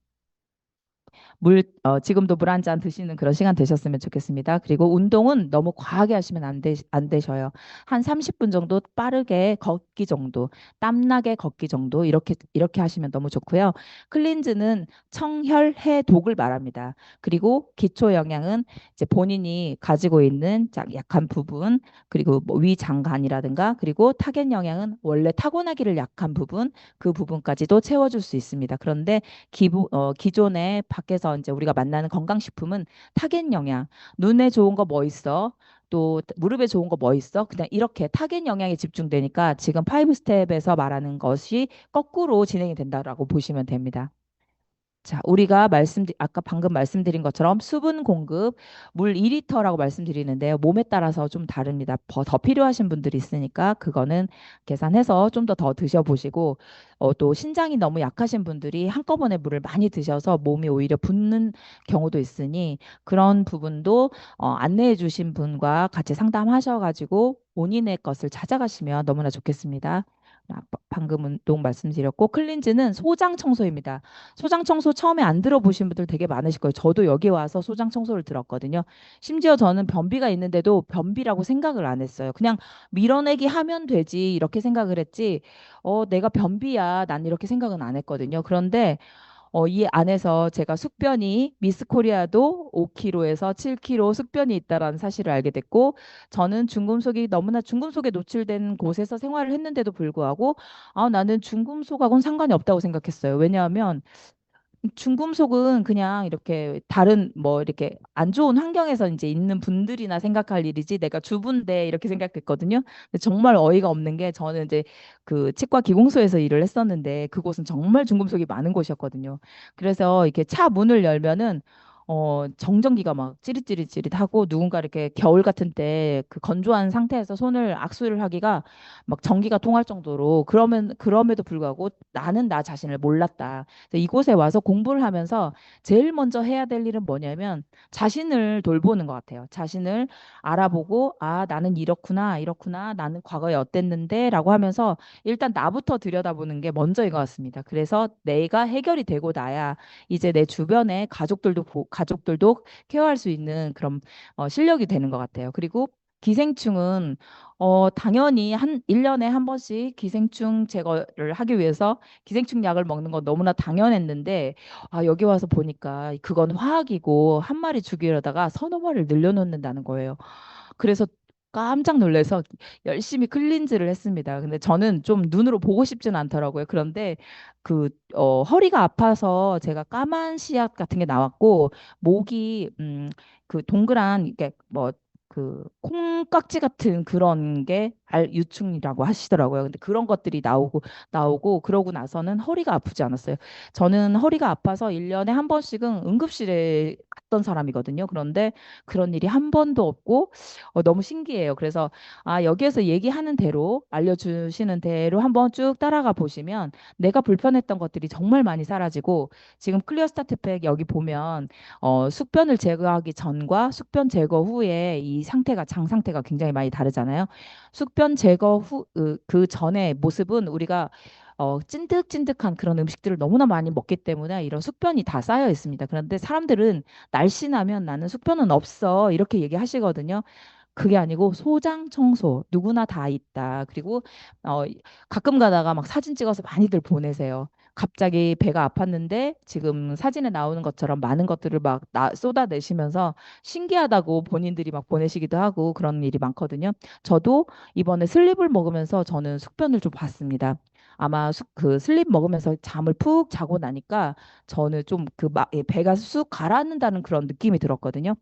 지금도 물 한 잔 드시는 그런 시간 되셨으면 좋겠습니다. 그리고 운동은 너무 과하게 하시면 안 되셔요. 한 30분 정도 빠르게 걷기 정도, 땀나게 걷기 정도, 이렇게 하시면 너무 좋고요. 클린즈는 청혈, 독을 말합니다. 그리고 기초 영양은 이제 본인이 가지고 있는 약한 부분, 그리고 뭐 위장간이라든가, 그리고 타겟 영양은 원래 타고나기를 약한 부분, 그 부분까지도 채워줄 수 있습니다. 그런데 기존에 밖에서 이제 우리가 만나는 건강식품은 타겟 영양, 눈에 좋은 거 뭐 있어? 또 무릎에 좋은 거 뭐 있어? 그냥 이렇게 타겟 영양에 집중되니까 지금 5스텝에서 말하는 것이 거꾸로 진행이 된다라고 보시면 됩니다. 자, 우리가 아까 방금 말씀드린 것처럼 수분 공급, 물 2리터라고 말씀드리는데요. 몸에 따라서 좀 다릅니다. 더 필요하신 분들이 있으니까 그거는 계산해서 좀 더 드셔보시고, 또 신장이 너무 약하신 분들이 한꺼번에 물을 많이 드셔서 몸이 오히려 붓는 경우도 있으니 그런 부분도 안내해 주신 분과 같이 상담하셔가지고 본인의 것을 찾아가시면 너무나 좋겠습니다. 방금 운동 말씀드렸고, 클린즈는 소장 청소입니다. 소장 청소 처음에 안 들어보신 분들 되게 많으실 거예요. 저도 여기 와서 소장 청소를 들었거든요. 심지어 저는 변비가 있는데도 변비라고 생각을 안 했어요. 그냥 밀어내기 하면 되지 이렇게 생각을 했지. 내가 변비야. 난 이렇게 생각은 안 했거든요. 그런데 이 안에서 제가 숙변이 미스 코리아도 5kg에서 7kg 숙변이 있다라는 사실을 알게 됐고, 저는 중금속이 너무나 중금속에 노출된 곳에서 생활을 했는데도 불구하고 나는 중금속하고는 상관이 없다고 생각했어요. 왜냐하면 중금속은 그냥 이렇게 다른 뭐 이렇게 안 좋은 환경에서 이제 있는 분들이나 생각할 일이지 내가 주부인데 이렇게 생각했거든요. 근데 정말 어이가 없는 게 저는 이제 그 치과 기공소에서 일을 했었는데 그곳은 정말 중금속이 많은 곳이었거든요. 그래서 이렇게 차 문을 열면은 정전기가 막 찌릿찌릿찌릿하고 누군가 이렇게 겨울 같은 때 그 건조한 상태에서 손을 악수를 하기가 막 전기가 통할 정도로 그럼에도 불구하고 나는 나 자신을 몰랐다. 그래서 이곳에 와서 공부를 하면서 제일 먼저 해야 될 일은 뭐냐면 자신을 돌보는 것 같아요. 자신을 알아보고, 나는 이렇구나, 이렇구나, 나는 과거에 어땠는데, 라고 하면서 일단 나부터 들여다보는 게 먼저인 것 같습니다. 그래서 내가 해결이 되고 나야 이제 내 주변에 가족들도 케어할 수 있는 그런 실력이 되는 것 같아요. 그리고 기생충은 당연히 1년에 한 번씩 기생충 제거를 하기 위해서 기생충 약을 먹는 건 너무나 당연했는데, 여기 와서 보니까 그건 화학이고 한 마리 죽이려다가 서너 마리를 늘려놓는다는 거예요. 그래서 깜짝 놀라서 열심히 클린즈를 했습니다. 근데 저는 좀 눈으로 보고 싶진 않더라고요. 그런데 허리가 아파서 제가 까만 씨앗 같은 게 나왔고, 목이, 그 동그란, 이게 뭐, 그 콩깍지 같은 그런 게 알유충이라고 하시더라고요. 근데 그런 것들이 나오고 그러고 나서는 허리가 아프지 않았어요. 저는 허리가 아파서 1년에 한 번씩은 응급실에 갔던 사람이거든요. 그런데 그런 일이 한 번도 없고 너무 신기해요. 그래서 여기에서 얘기하는 대로 알려주시는 대로 한번 쭉 따라가 보시면 내가 불편했던 것들이 정말 많이 사라지고, 지금 클리어 스타트팩 여기 보면 숙변을 제거하기 전과 숙변 제거 후에 이 상태가 장 상태가 굉장히 많이 다르잖아요. 숙변 제거 후 그 전의 모습은 우리가 찐득찐득한 그런 음식들을 너무나 많이 먹기 때문에 이런 숙변이 다 쌓여 있습니다. 그런데 사람들은 날씬하면 나는 숙변은 없어 이렇게 얘기하시거든요. 그게 아니고 소장 청소 누구나 다 있다. 그리고 어, 가끔 가다가 막 사진 찍어서 많이들 보내세요. 갑자기 배가 아팠는데 지금 사진에 나오는 것처럼 많은 것들을 막 쏟아내시면서 신기하다고 본인들이 막 보내시기도 하고 그런 일이 많거든요. 저도 이번에 슬립을 먹으면서 저는 숙변을 좀 봤습니다. 아마 그 슬립 먹으면서 잠을 푹 자고 나니까 저는 좀 배가 쑥 가라앉는다는 그런 느낌이 들었거든요.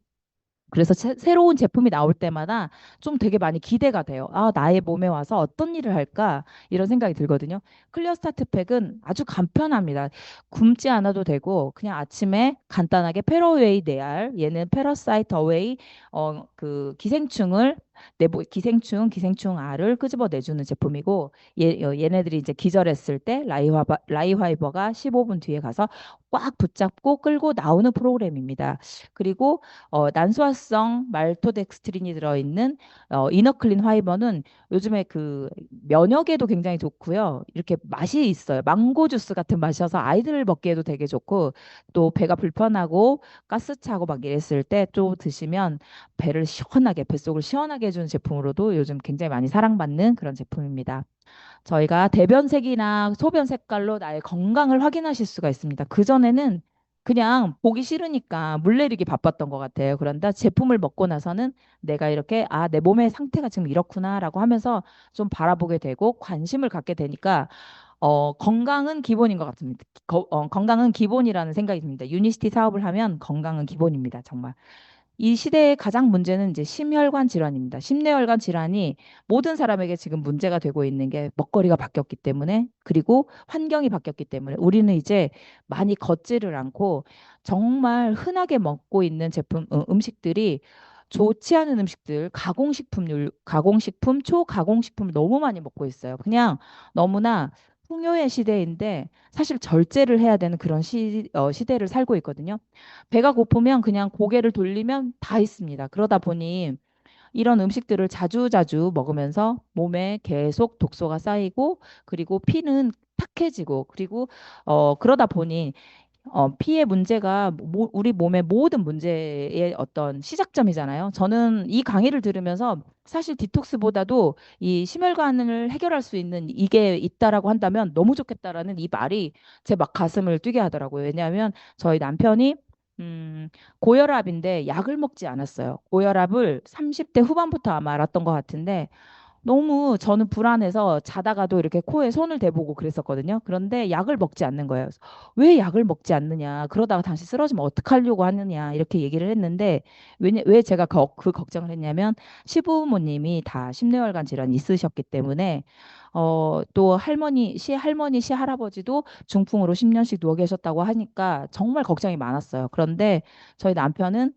그래서 새로운 제품이 나올 때마다 좀 되게 많이 기대가 돼요. 나의 몸에 와서 어떤 일을 할까? 이런 생각이 들거든요. 클리어 스타트 팩은 아주 간편합니다. 굶지 않아도 되고, 그냥 아침에 간단하게 페러웨이 네알, 얘는 페러사이트 어웨이, 기생충을 기생충 알을 끄집어 내주는 제품이고, 얘네들이 이제 기절했을 때 라이화이버가 15분 뒤에 가서 꽉 붙잡고 끌고 나오는 프로그램입니다. 그리고 난소화성 말토덱스트린이 들어있는 이너클린 화이버는 요즘에 그 면역에도 굉장히 좋고요. 이렇게 맛이 있어요. 망고 주스 같은 맛이어서 아이들 먹기에도 되게 좋고, 또 배가 불편하고 가스 차고 막 이랬을 때 또 드시면 뱃속을 시원하게 해주는 제품으로도 요즘 굉장히 많이 사랑받는 그런 제품입니다. 저희가 대변색이나 소변 색깔로 나의 건강을 확인하실 수가 있습니다. 그전에는 그냥 보기 싫으니까 물 내리기 바빴던 것 같아요. 그런데 제품을 먹고 나서는 내가 이렇게, 내 몸의 상태가 지금 이렇구나라고 하면서 좀 바라보게 되고 관심을 갖게 되니까 건강은 기본인 것 같습니다. 건강은 기본이라는 생각이 듭니다. 유니시티 사업을 하면 건강은 기본입니다. 정말. 이 시대의 가장 문제는 이제 심혈관 질환입니다. 심뇌혈관 질환이 모든 사람에게 지금 문제가 되고 있는 게 먹거리가 바뀌었기 때문에 그리고 환경이 바뀌었기 때문에 우리는 이제 많이 걷지를 않고 정말 흔하게 먹고 있는 음식들이 좋지 않은 음식들, 가공식품, 초가공식품을 너무 많이 먹고 있어요. 그냥 너무나 풍요의 시대인데 사실 절제를 해야 되는 그런 시대를 살고 있거든요. 배가 고프면 그냥 고개를 돌리면 다 있습니다. 그러다 보니 이런 음식들을 자주자주 먹으면서 몸에 계속 독소가 쌓이고 그리고 피는 탁해지고 그리고 그러다 보니 피의 문제가 우리 몸의 모든 문제의 어떤 시작점이잖아요. 저는 이 강의를 들으면서 사실 디톡스보다도 이 심혈관을 해결할 수 있는 이게 있다라고 한다면 너무 좋겠다라는 이 말이 제 막 가슴을 뛰게 하더라고요. 왜냐하면 저희 남편이 음, 고혈압인데 약을 먹지 않았어요. 고혈압을 30대 후반부터 아마 알았던 것 같은데 너무 저는 불안해서 자다가도 이렇게 코에 손을 대보고 그랬었거든요. 그런데 약을 먹지 않는 거예요. 그래서 왜 약을 먹지 않느냐? 그러다가 당신 쓰러지면 어떡하려고 하느냐? 이렇게 얘기를 했는데 왜 제가 그 걱정을 했냐면 시부모님이 다 심뇌혈관 질환이 있으셨기 때문에 또 시할머니, 시할아버지도 중풍으로 10년씩 누워 계셨다고 하니까 정말 걱정이 많았어요. 그런데 저희 남편은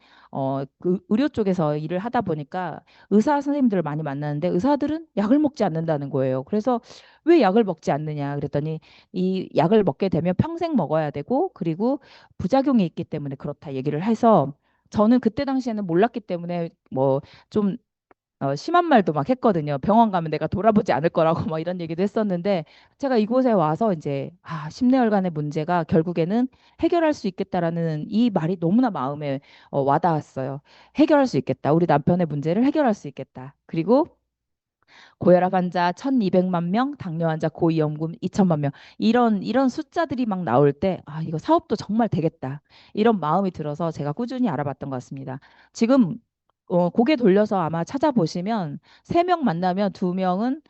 그 의료 쪽에서 일을 하다 보니까 의사 선생님들을 많이 만나는데 의사들은 약을 먹지 않는다는 거예요. 그래서 왜 약을 먹지 않느냐 그랬더니 이 약을 먹게 되면 평생 먹어야 되고 그리고 부작용이 있기 때문에 그렇다 얘기를 해서 저는 그때 당시에는 몰랐기 때문에 뭐 좀 심한 말도 막 했거든요. 병원 가면 내가 돌아보지 않을 거라고 막 이런 얘기도 했었는데 제가 이곳에 와서 이제 심내혈관의 문제가 결국에는 해결할 수 있겠다라는 이 말이 너무나 마음에 와닿았어요. 해결할 수 있겠다. 우리 남편의 문제를 해결할 수 있겠다. 그리고 고혈압 환자 1,200만 명, 당뇨 환자 고위험군 2천만 명. 이런 숫자들이 막 나올 때 이거 사업도 정말 되겠다. 이런 마음이 들어서 제가 꾸준히 알아봤던 것 같습니다. 지금 고개 돌려서 아마 찾아보시면 3명 만나면 2명은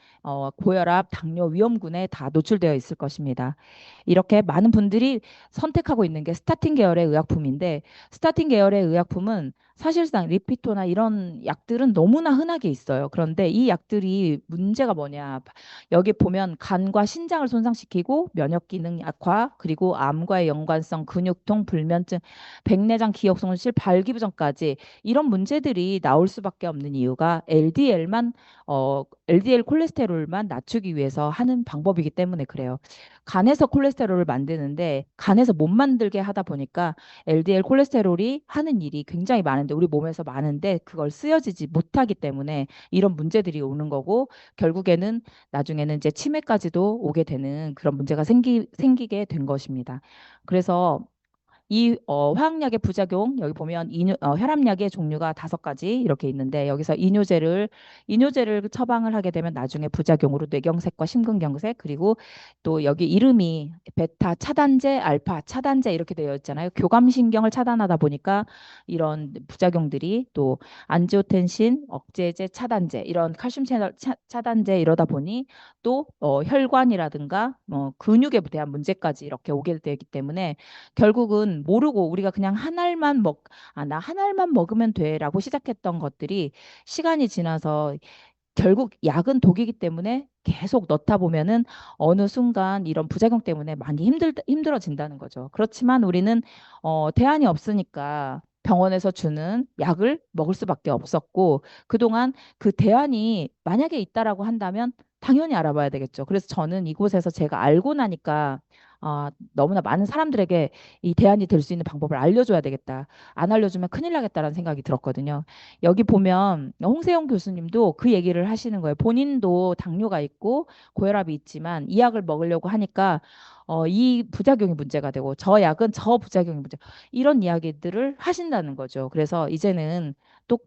고혈압, 당뇨 위험군에 다 노출되어 있을 것입니다. 이렇게 많은 분들이 선택하고 있는 게 스타틴 계열의 의약품인데 스타틴 계열의 의약품은 사실상 리피토나 이런 약들은 너무나 흔하게 있어요. 그런데 이 약들이 문제가 뭐냐? 여기 보면 간과 신장을 손상시키고 면역 기능 약화, 그리고 암과의 연관성, 근육통, 불면증, 백내장 기억 손실, 발기부전까지 이런 문제들이 나올 수밖에 없는 이유가 LDL 콜레스테롤만 낮추기 위해서 하는 방법이기 때문에 그래요. 간에서 콜레스테롤을 만드는데 간에서 못 만들게 하다 보니까 LDL 콜레스테롤이 하는 일이 굉장히 많은데 우리 몸에서 많은데 그걸 쓰여지지 못하기 때문에 이런 문제들이 오는 거고 결국에는 나중에는 이제 치매까지도 오게 되는 그런 문제가 생기게 된 것입니다. 그래서 이 화학약의 부작용 여기 보면 혈압약의 종류가 5가지 이렇게 있는데 여기서 이뇨제를 처방을 하게 되면 나중에 부작용으로 뇌경색과 심근경색 그리고 또 여기 이름이 베타 차단제, 알파 차단제 이렇게 되어 있잖아요. 교감신경을 차단하다 보니까 이런 부작용들이 또 안지오텐신, 억제제, 차단제 이런 칼슘 채널 차단제 이러다 보니 또 혈관이라든가 근육에 대한 문제까지 이렇게 오게 되기 때문에 결국은 모르고 우리가 그냥 나 한 알만 먹으면 돼라고 시작했던 것들이 시간이 지나서 결국 약은 독이기 때문에 계속 넣다 보면은 어느 순간 이런 부작용 때문에 많이 힘들어진다는 거죠. 그렇지만 우리는 대안이 없으니까 병원에서 주는 약을 먹을 수밖에 없었고 그동안 그 대안이 만약에 있다라고 한다면 당연히 알아봐야 되겠죠. 그래서 저는 이곳에서 제가 알고 나니까 너무나 많은 사람들에게 이 대안이 될 수 있는 방법을 알려줘야 되겠다. 안 알려주면 큰일 나겠다라는 생각이 들었거든요. 여기 보면 홍세영 교수님도 그 얘기를 하시는 거예요. 본인도 당뇨가 있고 고혈압이 있지만 이 약을 먹으려고 하니까 이 부작용이 문제가 되고 저 약은 저 부작용이 문제 이런 이야기들을 하신다는 거죠. 그래서 이제는 또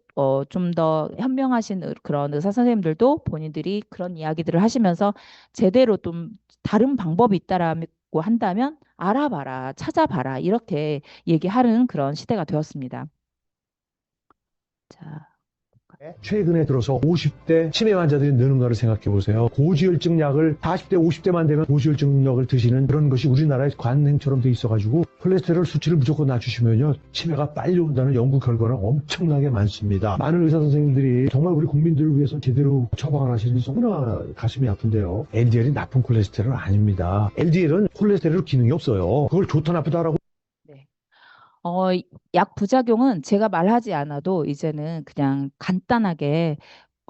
좀 더 현명하신 그런 의사 선생님들도 본인들이 그런 이야기들을 하시면서 제대로 좀 다른 방법이 있다라고 한다면 알아봐라, 찾아봐라 이렇게 얘기하는 그런 시대가 되었습니다. 자. 최근에 들어서 50대 치매 환자들이 느는 거를 생각해 보세요. 고지혈증 약을 40대, 50대만 되면 고지혈증 약을 드시는 그런 것이 우리나라의 관행처럼 돼 있어가지고 콜레스테롤 수치를 무조건 낮추시면요 치매가 빨리 온다는 연구 결과는 엄청나게 많습니다. 많은 의사 선생님들이 정말 우리 국민들을 위해서 제대로 처방을 하시는 너무나 가슴이 아픈데요. LDL이 나쁜 콜레스테롤 아닙니다. LDL은 콜레스테롤 기능이 없어요. 그걸 좋다 나쁘다라고. 네. 약 부작용은 제가 말하지 않아도 이제는 그냥 간단하게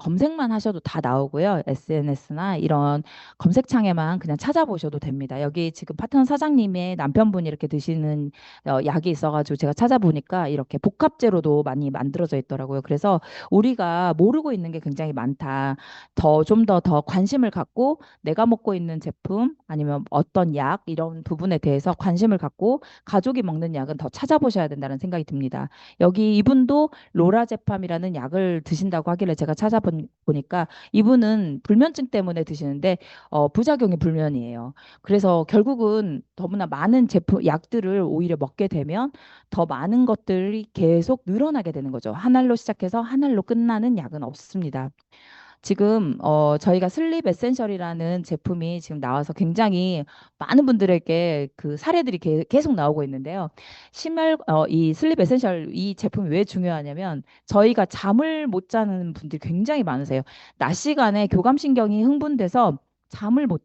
검색만 하셔도 다 나오고요. SNS나 이런 검색창에만 그냥 찾아보셔도 됩니다. 여기 지금 파트너 사장님의 남편분이 이렇게 드시는 약이 있어가지고 제가 찾아보니까 이렇게 복합제로도 많이 만들어져 있더라고요. 그래서 우리가 모르고 있는 게 굉장히 많다. 좀 더 관심을 갖고 내가 먹고 있는 제품 아니면 어떤 약 이런 부분에 대해서 관심을 갖고 가족이 먹는 약은 더 찾아보셔야 된다는 생각이 듭니다. 여기 이분도 로라제팜이라는 약을 드신다고 하길래 제가 찾아보니까 이분은 불면증 때문에 드시는데 부작용이 불면이에요. 그래서 결국은 너무나 많은 제품, 약들을 오히려 먹게 되면 더 많은 것들이 계속 늘어나게 되는 거죠. 한 알로 시작해서 한 알로 끝나는 약은 없습니다. 지금 저희가 슬립 에센셜이라는 제품이 지금 나와서 굉장히 많은 분들에게 그 사례들이 계속 나오고 있는데요. 이 슬립 에센셜 이 제품이 왜 중요하냐면 저희가 잠을 못 자는 분들이 굉장히 많으세요. 낮 시간에 교감신경이 흥분돼서 잠을 못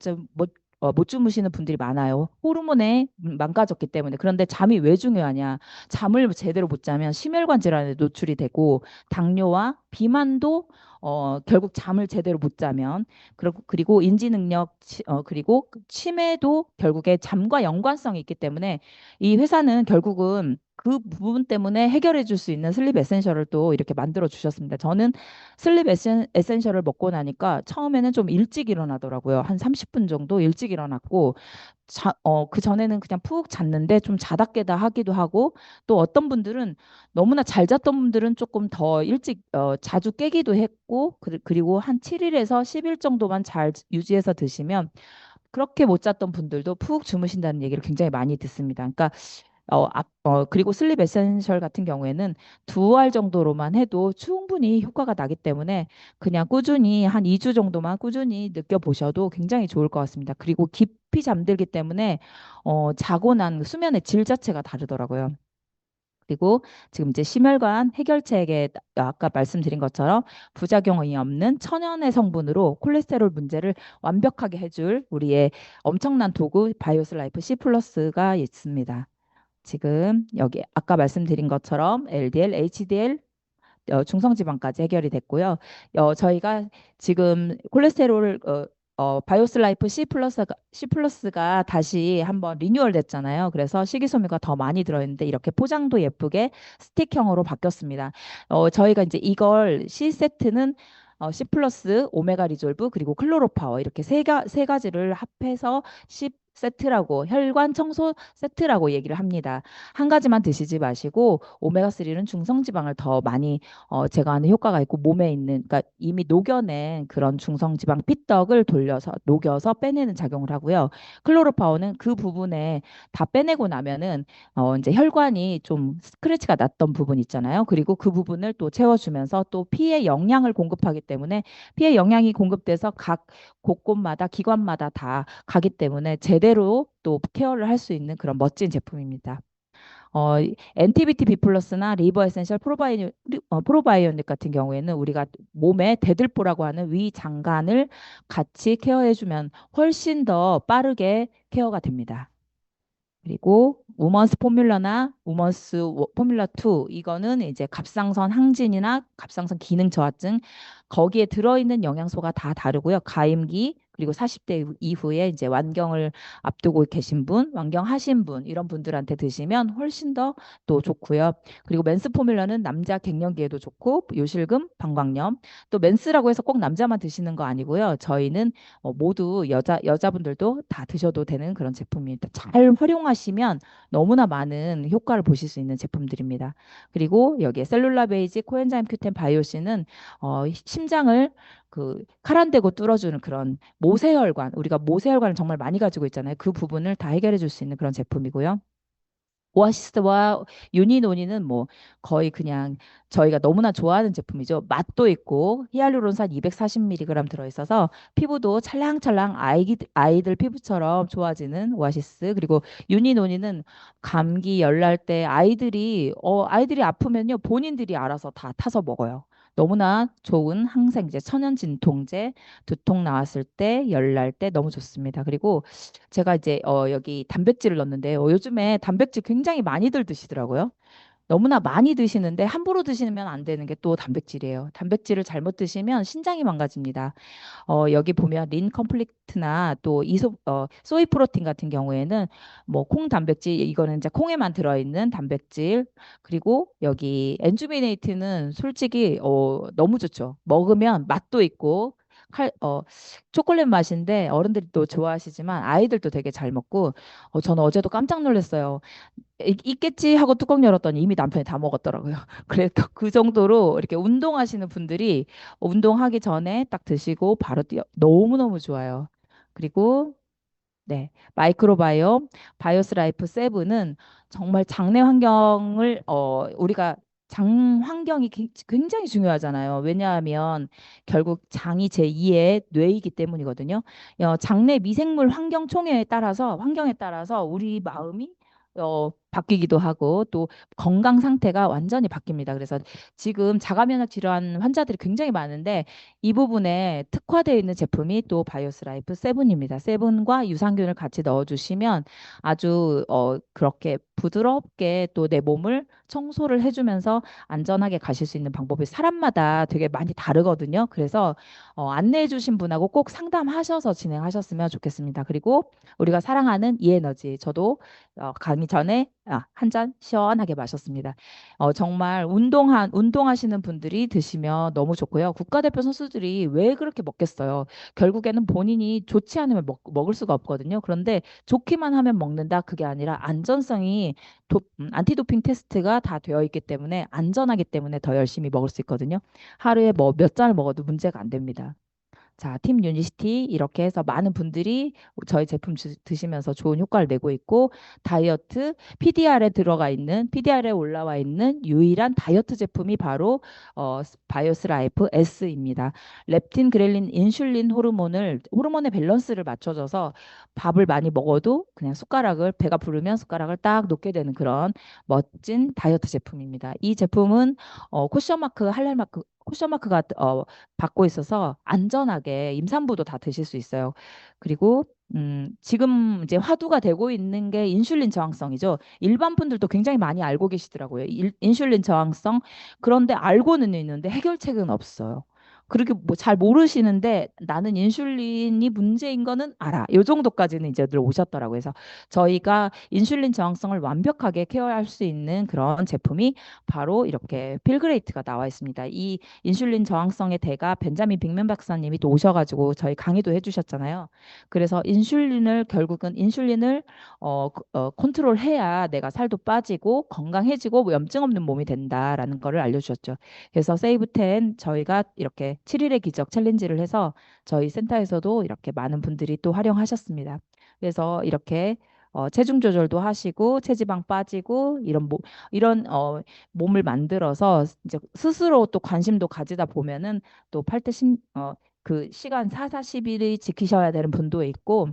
주무시는 분들이 많아요. 호르몬에 망가졌기 때문에. 그런데 잠이 왜 중요하냐? 잠을 제대로 못 자면 심혈관 질환에 노출이 되고 당뇨와 비만도 결국 잠을 제대로 못 자면 그리고 인지 능력 그리고 치매도 결국에 잠과 연관성이 있기 때문에 이 회사는 결국은 그 부분 때문에 해결해 줄 수 있는 슬립 에센셜을 또 이렇게 만들어 주셨습니다. 저는 슬립 에센셜을 먹고 나니까 처음에는 좀 일찍 일어나더라고요. 한 30분 정도 일찍 일어났고 그 전에는 그냥 푹 잤는데 좀 자다 깨다 하기도 하고 또 어떤 분들은 너무나 잘 잤던 분들은 조금 더 일찍 자주 깨기도 했고 그리고 한 7일에서 10일 정도만 잘 유지해서 드시면 그렇게 못 잤던 분들도 푹 주무신다는 얘기를 굉장히 많이 듣습니다. 그러니까 그리고 슬립 에센셜 같은 경우에는 2알 정도로만 해도 충분히 효과가 나기 때문에 그냥 꾸준히 한 2주 정도만 꾸준히 느껴보셔도 굉장히 좋을 것 같습니다. 그리고 깊이 잠들기 때문에 자고 난 수면의 질 자체가 다르더라고요. 그리고 지금 이제 심혈관 해결책에 아까 말씀드린 것처럼 부작용이 없는 천연의 성분으로 콜레스테롤 문제를 완벽하게 해줄 우리의 엄청난 도구 바이오스 라이프 C 플러스가 있습니다. 지금 여기 아까 말씀드린 것처럼 LDL, HDL, 중성지방까지 해결이 됐고요. 저희가 지금 콜레스테롤 바이오스 라이프 C 플러스가 다시 한번 리뉴얼 됐잖아요. 그래서 식이섬유가 더 많이 들어있는데 이렇게 포장도 예쁘게 스틱형으로 바뀌었습니다. 저희가 이제 이걸 C 세트는 C 플러스 오메가 리졸브 그리고 클로로파워 이렇게 세 가지를 합해서 C 세트라고 혈관 청소 세트라고 얘기를 합니다. 한 가지만 드시지 마시고 오메가3는 중성지방을 더 많이 제거하는 효과가 있고 몸에 있는 그러니까 이미 녹여낸 그런 중성지방 피떡을 돌려서 녹여서 빼내는 작용을 하고요. 클로로파워는 그 부분에 다 빼내고 나면은 이제 혈관이 좀 스크래치가 났던 부분 있잖아요. 그리고 그 부분을 또 채워주면서 또 피에 영양을 공급하기 때문에 피에 영양이 공급돼서 각 곳곳마다 기관마다 다 가기 때문에 제대로 또 케어를 할 수 있는 그런 멋진 제품입니다. NTBT B 플러스나 리버 에센셜 프로바이오닉 같은 경우에는 우리가 몸에 대들보라고 하는 위 장관을 같이 케어해주면 훨씬 더 빠르게 케어가 됩니다. 그리고 우먼스 포뮬러나 우먼스 포뮬러 2 이거는 이제 갑상선 항진이나 갑상선 기능 저하증 거기에 들어있는 영양소가 다 다르고요. 가임기 그리고 40대 이후에 이제 완경을 앞두고 계신 분, 완경하신 분 이런 분들한테 드시면 훨씬 더 또 좋고요. 그리고 맨스 포뮬러는 남자 갱년기에도 좋고 요실금, 방광염 또 맨스라고 해서 꼭 남자만 드시는 거 아니고요. 저희는 모두 여자분들도 다 드셔도 되는 그런 제품입니다. 잘 활용하시면 너무나 많은 효과를 보실 수 있는 제품들입니다. 그리고 여기에 셀룰라 베이지 코엔자임 큐텐 바이오신은 심장을 카란대고 뚫어주는 그런 모세혈관 우리가 모세혈관을 정말 많이 가지고 있잖아요. 그 부분을 다 해결해 줄 수 있는 그런 제품이고요. 오아시스와 유니노니는 뭐 거의 그냥 저희가 너무나 좋아하는 제품이죠. 맛도 있고 히알루론산 240mg 들어있어서 피부도 찰랑찰랑 아이들 피부처럼 좋아지는 오아시스. 그리고 유니노니는 감기 열날 때 아이들이 아프면요 본인들이 알아서 다 타서 먹어요. 너무나 좋은 항생제, 천연 진통제, 두통 나왔을 때, 열날 때 너무 좋습니다. 그리고 제가 이제 여기 단백질을 넣었는데 요즘에 단백질 굉장히 많이들 드시더라고요. 너무나 많이 드시는데 함부로 드시면 안 되는 게 또 단백질이에요. 단백질을 잘못 드시면 신장이 망가집니다. 여기 보면 린 컴플리트나 또 소이 프로틴 같은 경우에는 뭐 콩 단백질 이거는 이제 콩에만 들어있는 단백질 그리고 여기 엔주미네이트는 솔직히 너무 좋죠. 먹으면 맛도 있고 초콜릿 맛인데 어른들이 또 좋아하시지만 아이들도 되게 잘 먹고 저는 어제도 깜짝 놀랐어요. 있겠지 하고 뚜껑 열었더니 이미 남편이 다 먹었더라고요. 그래서 그 정도로 이렇게 운동하시는 분들이 운동하기 전에 딱 드시고 바로 뛰어 너무너무 좋아요. 그리고 네, 마이크로바이옴 바이오스 라이프 세븐은 정말 장내 환경을 우리가 장 환경이 굉장히 중요하잖아요. 왜냐하면 결국 장이 제2의 뇌이기 때문이거든요. 장내 미생물 환경에 따라서 우리 마음이 바뀌기도 하고 또 건강 상태가 완전히 바뀝니다. 그래서 지금 자가 면역 질환 환자들이 굉장히 많은데 이 부분에 특화되어 있는 제품이 또 바이오스 라이프 세븐입니다. 세븐과 유산균을 같이 넣어주시면 아주 그렇게 부드럽게 또 내 몸을 청소를 해주면서 안전하게 가실 수 있는 방법이 사람마다 되게 많이 다르거든요. 그래서 안내해 주신 분하고 꼭 상담하셔서 진행하셨으면 좋겠습니다. 그리고 우리가 사랑하는 이에너지 저도 가기 전에 한 잔 시원하게 마셨습니다. 정말 운동하시는 분들이 드시면 너무 좋고요. 국가대표 선수들이 왜 그렇게 먹겠어요? 결국에는 본인이 좋지 않으면 먹을 수가 없거든요. 그런데 좋기만 하면 먹는다. 그게 아니라 안전성이 안티도핑 테스트가 다 되어 있기 때문에 안전하기 때문에 더 열심히 먹을 수 있거든요. 하루에 뭐 몇 잔을 먹어도 문제가 안 됩니다. 자, 팀 유니시티 이렇게 해서 많은 분들이 저희 제품 드시면서 좋은 효과를 내고 있고 다이어트 PDR에 올라와 있는 유일한 다이어트 제품이 바로 바이오스 라이프 S입니다. 렙틴, 그렐린, 인슐린 호르몬의 밸런스를 맞춰줘서 밥을 많이 먹어도 그냥 배가 부르면 숟가락을 딱 놓게 되는 그런 멋진 다이어트 제품입니다. 이 제품은 쿠션 마크가 받고 있어서 안전하게 임산부도 다 드실 수 있어요. 그리고 지금 이제 화두가 되고 있는 게 인슐린 저항성이죠. 일반 분들도 굉장히 많이 알고 계시더라고요. 인슐린 저항성. 그런데 알고는 있는데 해결책은 없어요. 그렇게 뭐 잘 모르시는데 나는 인슐린이 문제인 거는 알아. 요 정도까지는 이제 늘 오셨더라고요. 그래서 저희가 인슐린 저항성을 완벽하게 케어할 수 있는 그런 제품이 바로 이렇게 필그레이트가 나와 있습니다. 이 인슐린 저항성의 대가 벤자민 빅맨 박사님이 또 오셔가지고 저희 강의도 해주셨잖아요. 그래서 결국은 인슐린을 컨트롤해야 내가 살도 빠지고 건강해지고 뭐 염증 없는 몸이 된다라는 거를 알려주셨죠. 그래서 세이브10 저희가 이렇게 7일의 기적 챌린지를 해서 저희 센터에서도 이렇게 많은 분들이 또 활용하셨습니다. 그래서 이렇게 체중 조절도 하시고 체지방 빠지고 이런 몸을 만들어서 이제 스스로 또 관심도 가지다 보면은 또 그 시간 4, 40일이 지키셔야 되는 분도 있고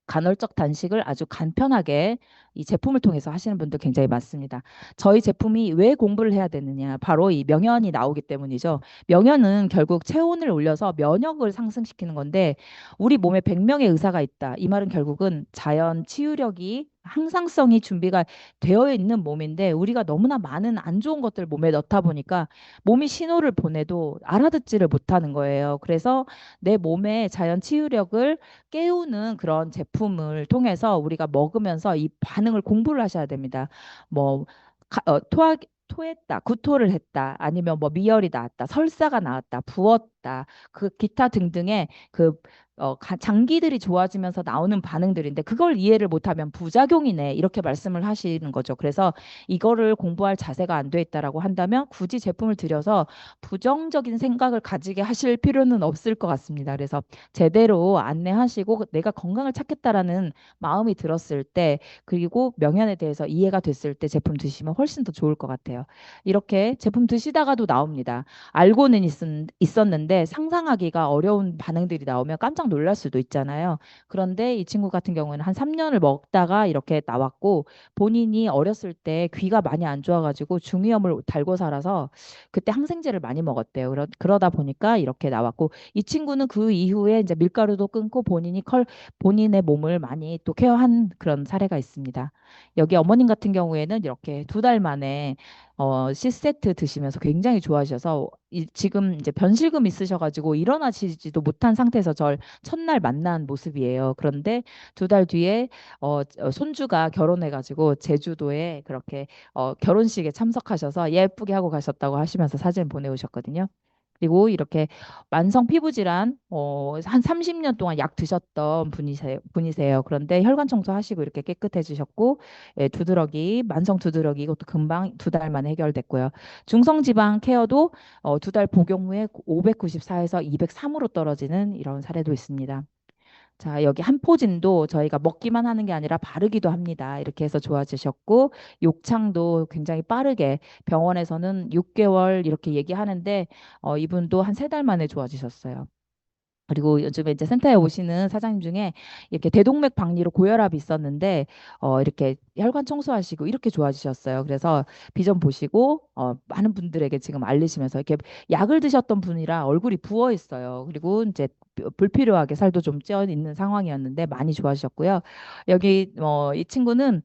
간헐적 단식을 아주 간편하게 이 제품을 통해서 하시는 분들 굉장히 많습니다. 저희 제품이 왜 공부를 해야 되느냐? 바로 이 명현이 나오기 때문이죠. 명현은 결국 체온을 올려서 면역을 상승시키는 건데 우리 몸에 100명의 의사가 있다. 이 말은 결국은 자연 치유력이 항상성이 준비가 되어 있는 몸인데 우리가 너무나 많은 안 좋은 것들 몸에 넣다 보니까 몸이 신호를 보내도 알아듣지를 못하는 거예요. 그래서 내 몸의 자연 치유력을 깨우는 그런 제품을 통해서 우리가 먹으면서 이 반응을 공부를 하셔야 됩니다. 뭐 토했다, 구토를 했다, 아니면 뭐 미열이 나왔다, 설사가 나왔다, 부었다, 그 기타 등등의 그 장기들이 좋아지면서 나오는 반응들인데 그걸 이해를 못하면 부작용이네 이렇게 말씀을 하시는 거죠. 그래서 이거를 공부할 자세가 안 돼 있다라고 한다면 굳이 제품을 들여서 부정적인 생각을 가지게 하실 필요는 없을 것 같습니다. 그래서 제대로 안내하시고 내가 건강을 찾겠다라는 마음이 들었을 때 그리고 명현에 대해서 이해가 됐을 때 제품 드시면 훨씬 더 좋을 것 같아요. 이렇게 제품 드시다가도 나옵니다. 알고는 있었는데 상상하기가 어려운 반응들이 나오면 깜짝 놀랄 수도 있잖아요. 그런데 이 친구 같은 경우는 한 3년을 먹다가 이렇게 나왔고 본인이 어렸을 때 귀가 많이 안 좋아가지고 중이염을 달고 살아서 그때 항생제를 많이 먹었대요. 그러다 보니까 이렇게 나왔고 이 친구는 그 이후에 이제 밀가루도 끊고 본인의 몸을 많이 또 케어한 그런 사례가 있습니다. 여기 어머님 같은 경우에는 이렇게 2달 만에 C세트 드시면서 굉장히 좋아하셔서 지금 이제 변실금 있으셔가지고 일어나시지도 못한 상태에서 절 첫날 만난 모습이에요. 그런데 2달 뒤에 손주가 결혼해가지고 제주도에 그렇게 결혼식에 참석하셔서 예쁘게 하고 가셨다고 하시면서 사진 보내오셨거든요. 그리고 이렇게 만성 피부 질환 한 30년 동안 약 드셨던 분이세요. 그런데 혈관 청소하시고 이렇게 깨끗해지셨고 예, 만성 두드러기 이것도 금방 2달 만에 해결됐고요. 중성지방 케어도 2달 복용 후에 594에서 203으로 떨어지는 이런 사례도 있습니다. 자, 여기 한포진도 저희가 먹기만 하는 게 아니라 바르기도 합니다. 이렇게 해서 좋아지셨고, 욕창도 굉장히 빠르게 병원에서는 6개월 이렇게 얘기하는데, 이분도 한 3달 만에 좋아지셨어요. 그리고 요즘에 이제 센터에 오시는 사장님 중에 이렇게 대동맥 박리로 고혈압이 있었는데 이렇게 혈관 청소하시고 이렇게 좋아지셨어요. 그래서 비전 보시고 많은 분들에게 지금 알리시면서 이렇게 약을 드셨던 분이라 얼굴이 부어 있어요. 그리고 이제 불필요하게 살도 좀 쪄 있는 상황이었는데 많이 좋아지셨고요. 여기 이 친구는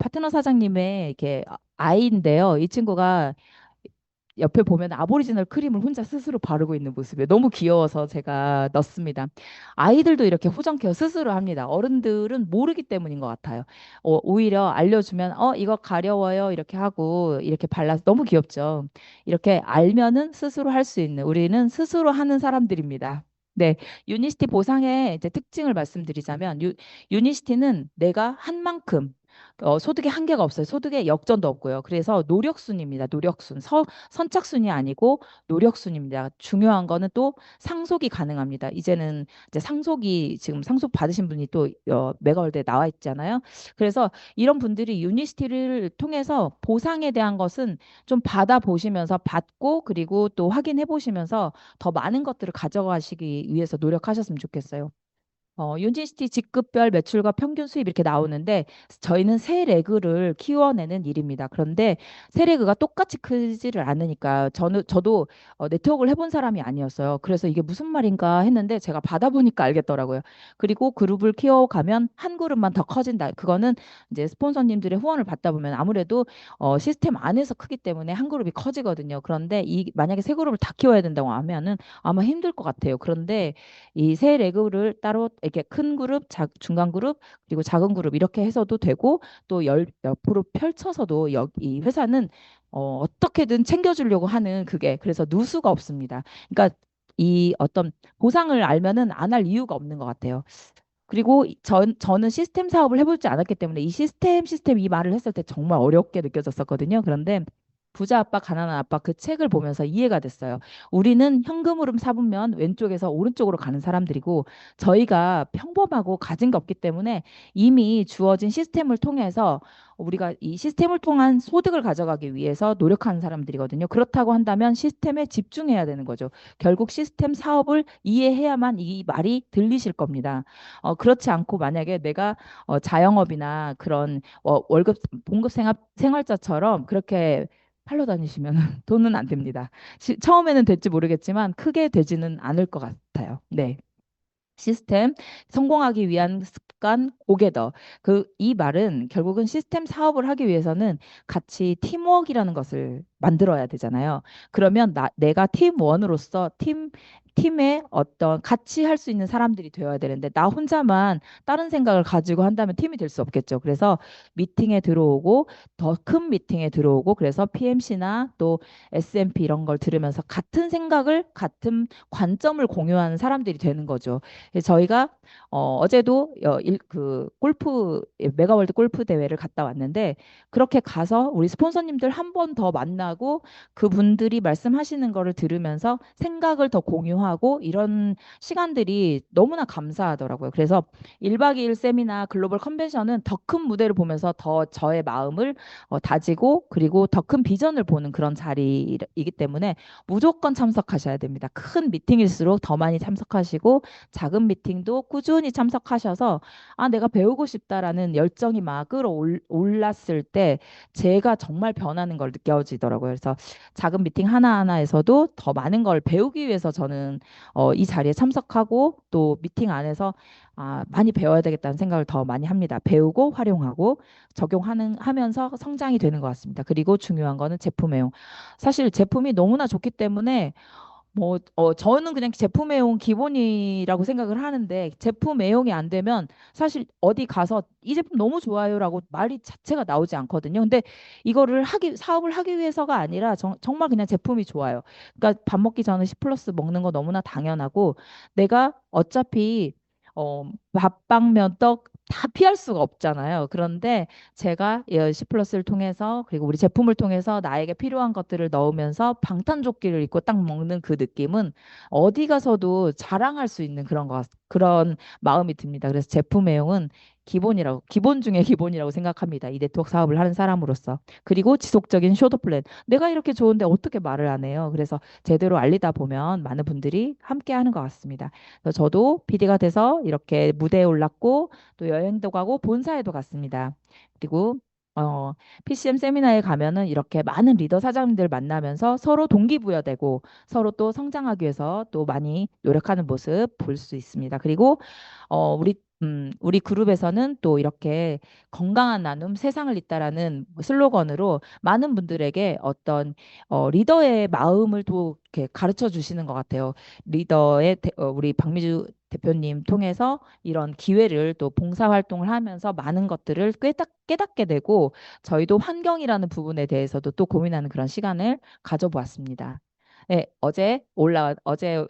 파트너 사장님의 이렇게 아이인데요. 이 친구가 옆에 보면 아보리지널 크림을 혼자 스스로 바르고 있는 모습이에요. 너무 귀여워서 제가 넣습니다. 아이들도 이렇게 호정 케어 스스로 합니다. 어른들은 모르기 때문인 것 같아요. 오히려 알려주면 이거 가려워요 이렇게 하고 이렇게 발라서 너무 귀엽죠. 이렇게 알면은 스스로 할 수 있는 우리는 스스로 하는 사람들입니다. 네, 유니시티 보상의 이제 특징을 말씀드리자면 유니시티는 내가 한 만큼 소득의 한계가 없어요. 소득의 역전도 없고요. 그래서 노력순입니다. 노력순. 선착순이 아니고 노력순입니다. 중요한 거는 또 상속이 가능합니다. 이제는 이제 지금 상속 받으신 분이 또 메가월드에 나와 있잖아요. 그래서 이런 분들이 유니시티를 통해서 보상에 대한 것은 좀 받아보시면서 받고 그리고 또 확인해 보시면서 더 많은 것들을 가져가시기 위해서 노력하셨으면 좋겠어요. 유니시티 직급별 매출과 평균 수입 이렇게 나오는데 저희는 세 레그를 키워내는 일입니다. 그런데 세 레그가 똑같이 크지를 않으니까 저도 네트워크를 해본 사람이 아니었어요. 그래서 이게 무슨 말인가 했는데 제가 받아보니까 알겠더라고요. 그리고 그룹을 키워가면 한 그룹만 더 커진다. 그거는 이제 스폰서님들의 후원을 받다 보면 아무래도 시스템 안에서 크기 때문에 한 그룹이 커지거든요. 그런데 만약에 세 그룹을 다 키워야 된다고 하면은 아마 힘들 것 같아요. 그런데 이 세 레그를 따로 이렇게 큰 그룹, 중간 그룹, 그리고 작은 그룹 이렇게 해서도 되고 또 옆으로 펼쳐서도 이 회사는 어떻게든 챙겨주려고 하는 그게 그래서 누수가 없습니다. 그러니까 이 어떤 보상을 알면은 안 할 이유가 없는 것 같아요. 그리고 저는 시스템 사업을 해보지 않았기 때문에 이 시스템 이 말을 했을 때 정말 어렵게 느껴졌었거든요. 그런데 부자 아빠, 가난한 아빠 그 책을 보면서 이해가 됐어요. 우리는 현금 흐름 사보면 왼쪽에서 오른쪽으로 가는 사람들이고 저희가 평범하고 가진 게 없기 때문에 이미 주어진 시스템을 통해서 우리가 이 시스템을 통한 소득을 가져가기 위해서 노력하는 사람들이거든요. 그렇다고 한다면 시스템에 집중해야 되는 거죠. 결국 시스템 사업을 이해해야만 이 말이 들리실 겁니다. 그렇지 않고 만약에 내가 자영업이나 그런 월급 봉급 생활자처럼 그렇게 팔로 다니시면 돈은 안 됩니다. 처음에는 될지 모르겠지만 크게 되지는 않을 것 같아요. 네. 시스템 성공하기 위한 습관 고개더 이 말은 결국은 시스템 사업을 하기 위해서는 같이 팀워크라는 것을 만들어야 되잖아요. 그러면 내가 팀원으로서 팀의 어떤 같이 할 수 있는 사람들이 되어야 되는데 나 혼자만 다른 생각을 가지고 한다면 팀이 될 수 없겠죠. 그래서 미팅에 들어오고 더 큰 미팅에 들어오고 그래서 PMC나 또 SMP 이런 걸 들으면서 같은 생각을 같은 관점을 공유하는 사람들이 되는 거죠. 저희가 어제도 그 골프 메가월드 골프 대회를 갔다 왔는데 그렇게 가서 우리 스폰서님들 한 번 더 만나고 그분들이 말씀하시는 거를 들으면서 생각을 더 공유하고 이런 시간들이 너무나 감사하더라고요. 그래서 1박 2일 세미나 글로벌 컨벤션은 더 큰 무대를 보면서 더 저의 마음을 다지고 그리고 더 큰 비전을 보는 그런 자리이기 때문에 무조건 참석하셔야 됩니다. 큰 미팅일수록 더 많이 참석하시고 작은 미팅도 꾸준히 참석하셔서 아, 내가 배우고 싶다라는 열정이 막 끌어올랐을 때 제가 정말 변하는 걸 느껴지더라고요. 그래서 작은 미팅 하나하나에서도 더 많은 걸 배우기 위해서 저는 이 자리에 참석하고 또 미팅 안에서 많이 배워야 되겠다는 생각을 더 많이 합니다. 배우고 활용하고 하면서 성장이 되는 것 같습니다. 그리고 중요한 거는 제품 애용. 사실 제품이 너무나 좋기 때문에 저는 그냥 제품 애용 기본이라고 생각을 하는데 제품 애용이 안 되면 사실 어디 가서 이 제품 너무 좋아요라고 말이 자체가 나오지 않거든요. 근데 이거를 사업을 하기 위해서가 아니라 정말 그냥 제품이 좋아요. 그러니까 밥 먹기 전에 10 플러스 먹는 거 너무나 당연하고 내가 어차피 밥빵면 떡 다 피할 수가 없잖아요. 그런데 제가 10 플러스를 통해서 그리고 우리 제품을 통해서 나에게 필요한 것들을 넣으면서 방탄조끼를 입고 딱 먹는 그 느낌은 어디 가서도 자랑할 수 있는 그런 마음이 듭니다. 그래서 제품 애용은 기본 중에 기본이라고 생각합니다. 이 네트워크 사업을 하는 사람으로서. 그리고 지속적인 쇼도 플랜. 내가 이렇게 좋은데 어떻게 말을 안 해요? 그래서 제대로 알리다 보면 많은 분들이 함께 하는 것 같습니다. 그래서 저도 PD가 돼서 이렇게 무대에 올랐고 또 여행도 가고 본사에도 갔습니다. 그리고 PCM 세미나에 가면은 이렇게 많은 리더 사장님들 만나면서 서로 동기부여되고 서로 또 성장하기 위해서 또 많이 노력하는 모습 볼 수 있습니다. 그리고 우리 그룹에서는 또 이렇게 건강한 나눔, 세상을 잇다라는 슬로건으로 많은 분들에게 어떤 리더의 마음을 또 이렇게 가르쳐 주시는 것 같아요. 우리 박미주 대표님 통해서 이런 기회를 또 봉사활동을 하면서 많은 것들을 깨닫게 되고 저희도 환경이라는 부분에 대해서도 또 고민하는 그런 시간을 가져보았습니다. 네, 어제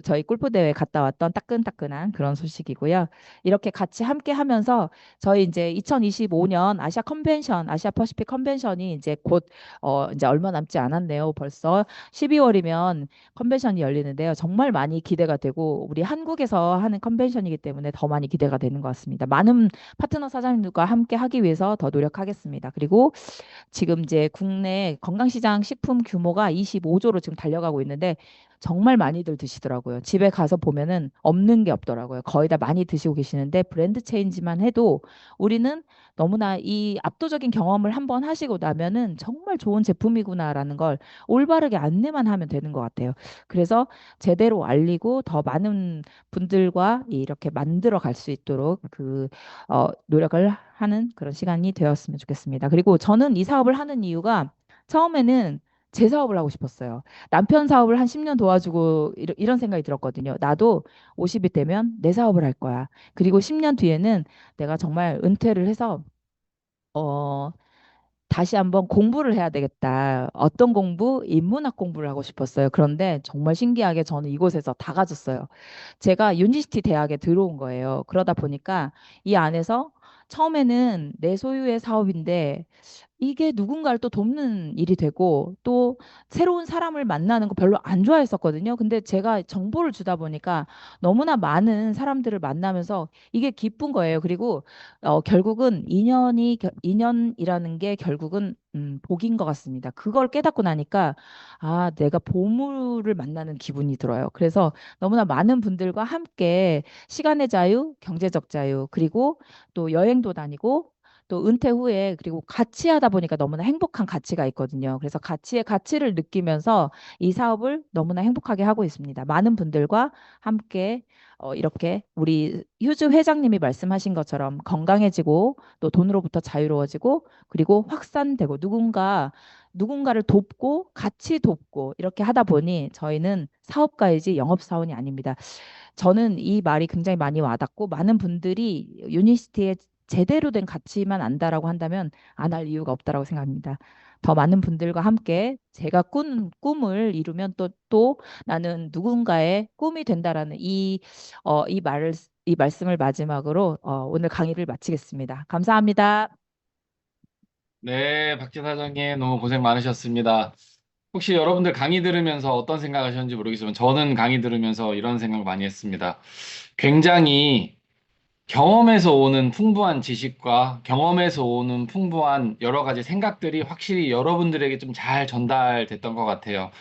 저희 골프 대회 갔다 왔던 따끈따끈한 그런 소식이고요. 이렇게 같이 함께 하면서 저희 이제 2025년 아시아 퍼시픽 컨벤션이 이제 곧 이제 얼마 남지 않았네요. 벌써 12월이면 컨벤션이 열리는데요. 정말 많이 기대가 되고 우리 한국에서 하는 컨벤션이기 때문에 더 많이 기대가 되는 것 같습니다. 많은 파트너 사장님들과 함께 하기 위해서 더 노력하겠습니다. 그리고 지금 이제 국내 건강시장 식품 규모가 25조로 지금 달려가고 있는데 정말 많이들 드시더라고요. 집에 가서 보면은 없는 게 없더라고요. 거의 다 많이 드시고 계시는데 브랜드 체인지만 해도 우리는 너무나 이 압도적인 경험을 한번 하시고 나면은 정말 좋은 제품이구나라는 걸 올바르게 안내만 하면 되는 것 같아요. 그래서 제대로 알리고 더 많은 분들과 이렇게 만들어 갈 수 있도록 노력을 하는 그런 시간이 되었으면 좋겠습니다. 그리고 저는 이 사업을 하는 이유가 처음에는 제 사업을 하고 싶었어요. 남편 사업을 한 10년 도와주고 이런 생각이 들었거든요. 나도 50이 되면 내 사업을 할 거야. 그리고 10년 뒤에는 내가 정말 은퇴를 해서 어, 다시 한번 공부를 해야 되겠다. 어떤 공부? 인문학 공부를 하고 싶었어요. 그런데 정말 신기하게 저는 이곳에서 다 가졌어요. 제가 유니시티 대학에 들어온 거예요. 그러다 보니까 이 안에서 처음에는 내 소유의 사업인데 이게 누군가를 또 돕는 일이 되고 또 새로운 사람을 만나는 거 별로 안 좋아했었거든요. 근데 제가 정보를 주다 보니까 너무나 많은 사람들을 만나면서 이게 기쁜 거예요. 그리고 결국은 인연이라는 게 결국은 복인 것 같습니다. 그걸 깨닫고 나니까 내가 보물을 만나는 기분이 들어요. 그래서 너무나 많은 분들과 함께 시간의 자유, 경제적 자유, 그리고 또 여행도 다니고 또 은퇴 후에 그리고 같이 하다 보니까 너무나 행복한 가치가 있거든요. 그래서 가치를 느끼면서 이 사업을 너무나 행복하게 하고 있습니다. 많은 분들과 함께 이렇게 우리 휴즈 회장님이 말씀하신 것처럼 건강해지고 또 돈으로부터 자유로워지고 그리고 확산되고 누군가를 돕고 같이 돕고 이렇게 하다 보니 저희는 사업가이지 영업사원이 아닙니다. 저는 이 말이 굉장히 많이 와닿고 많은 분들이 유니시티에 제대로 된 가치만 안다라고 한다면 안 할 이유가 없다라고 생각합니다. 더 많은 분들과 함께 제가 꾼 꿈을 이루면 또 나는 누군가의 꿈이 된다라는 이 말씀을 마지막으로 오늘 강의를 마치겠습니다. 감사합니다. 네, 박진 사장님 너무 고생 많으셨습니다. 혹시 여러분들 강의 들으면서 어떤 생각하셨는지 모르겠지만 저는 강의 들으면서 이런 생각 많이 했습니다. 굉장히 경험에서 오는 풍부한 지식과 경험에서 오는 풍부한 여러 가지 생각들이 확실히 여러분들에게 좀 잘 전달됐던 것 같아요.